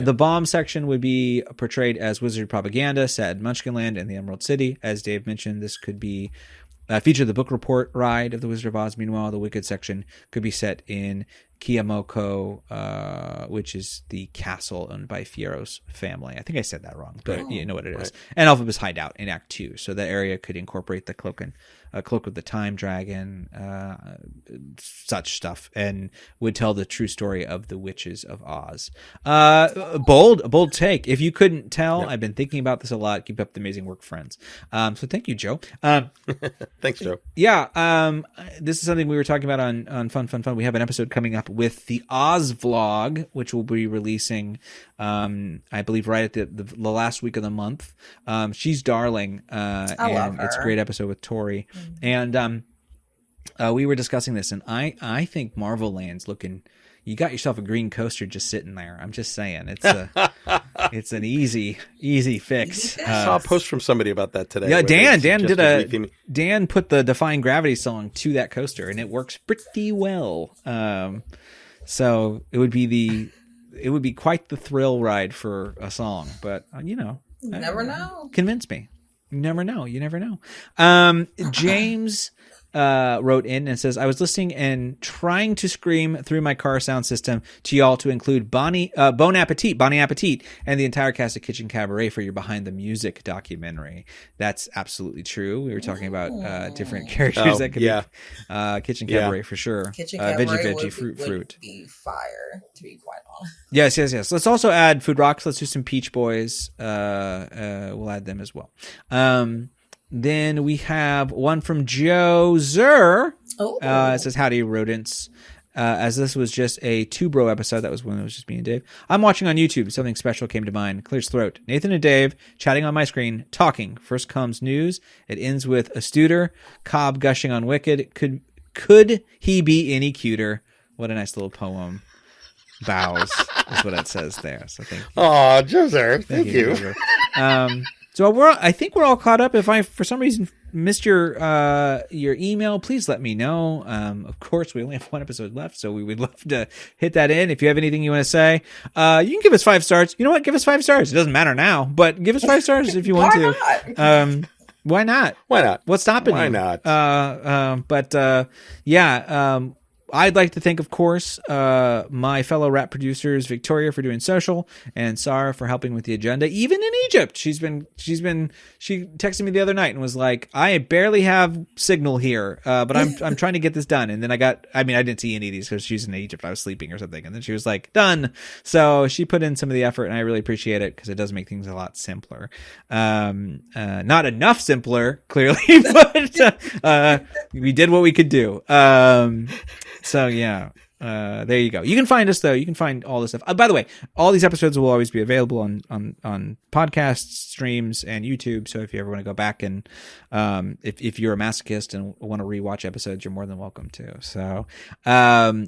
The Baum section would be portrayed as wizard propaganda set in Munchkinland and the Emerald City. As Dave mentioned, this could be feature the book report ride of the Wizard of Oz. Meanwhile, the Wicked section could be set in Kiamoko, which is the castle owned by Fiero's family. I think I said that wrong, but you know what it is. And Elphabas Hideout in Act 2. So that area could incorporate the Cloak of the Time Dragon, such stuff, and would tell the true story of the witches of Oz. Bold take. If you couldn't tell, I've been thinking about this a lot. Keep up the amazing work, friends. So thank you, Joe. Thanks, Joe. Yeah. This is something we were talking about on Fun. We have an episode coming up with the Oz vlog, which we'll be releasing, I believe, right at the last week of the month. She's darling. I love her. It's a great episode with Tori. And we were discussing this, and I think Marvel Land's looking. You got yourself a green coaster just sitting there. I'm just saying, it's an easy fix. I saw a post from somebody about that today. Yeah, Dan put the Defying Gravity song to that coaster, and it works pretty well. So it would be quite the thrill ride for a song, but you never know. Convince me. You never know. James wrote in and says, I was listening and trying to scream through my car sound system to y'all to include Bon Appetit, and the entire cast of Kitchen Cabaret for your Behind the Music documentary. That's absolutely true. We were talking about different characters that could be Kitchen Cabaret for sure. Kitchen Cabaret veggie, fruit. Fruit. Be fire, to be quite honest. Yes. Let's also add Food Rocks. Let's do some Peach Boys. We'll add them as well. Then we have one from Joe Zer. It says, howdy, rodents. as this was just a two-bro episode. That was when it was just me and Dave. I'm watching on YouTube. Something special came to mind. Clears throat. Nathan and Dave chatting on my screen, talking. First comes news. It ends with a Studer. Cobb gushing on Wicked. Could he be any cuter? What a nice little poem. Bows is what it says there. So thank you. Oh, Joseph, thank you. So I think we're all caught up. If I, for some reason, missed your email, please let me know. Of course, we only have one episode left, so we would love to hit that in. If you have anything you want to say, you can give us 5 stars. You know what? Give us 5 stars. It doesn't matter now, but give us 5 stars if you want to. Why not? Why not? What's stopping you? Why not? I'd like to thank, of course, my fellow rap producers, Victoria for doing social and Sarah for helping with the agenda. Even in Egypt, she texted me the other night and was like, I barely have signal here, but I'm trying to get this done. And then I didn't see any of these because she's in Egypt. I was sleeping or something. And then she was like, done. So she put in some of the effort and I really appreciate it because it does make things a lot simpler. Not enough simpler, clearly, but we did what we could do. So yeah, there you go. You can find us though. You can find all this stuff. By the way, all these episodes will always be available on podcasts, streams, and YouTube. So if you ever want to go back and if you're a masochist and want to rewatch episodes, you're more than welcome to. So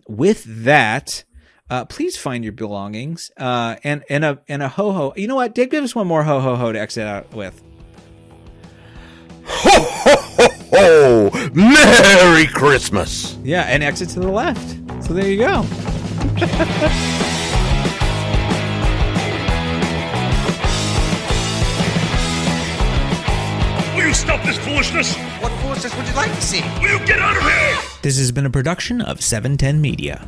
with that, please find your belongings and a ho ho. You know what? Dave, give us one more ho ho ho to exit out with. Ho, ho, ho, ho! Merry Christmas! Yeah, and exit to the left. So there you go. Will you stop this foolishness? What foolishness would you like to see? Will you get out of here? This has been a production of 710 Media.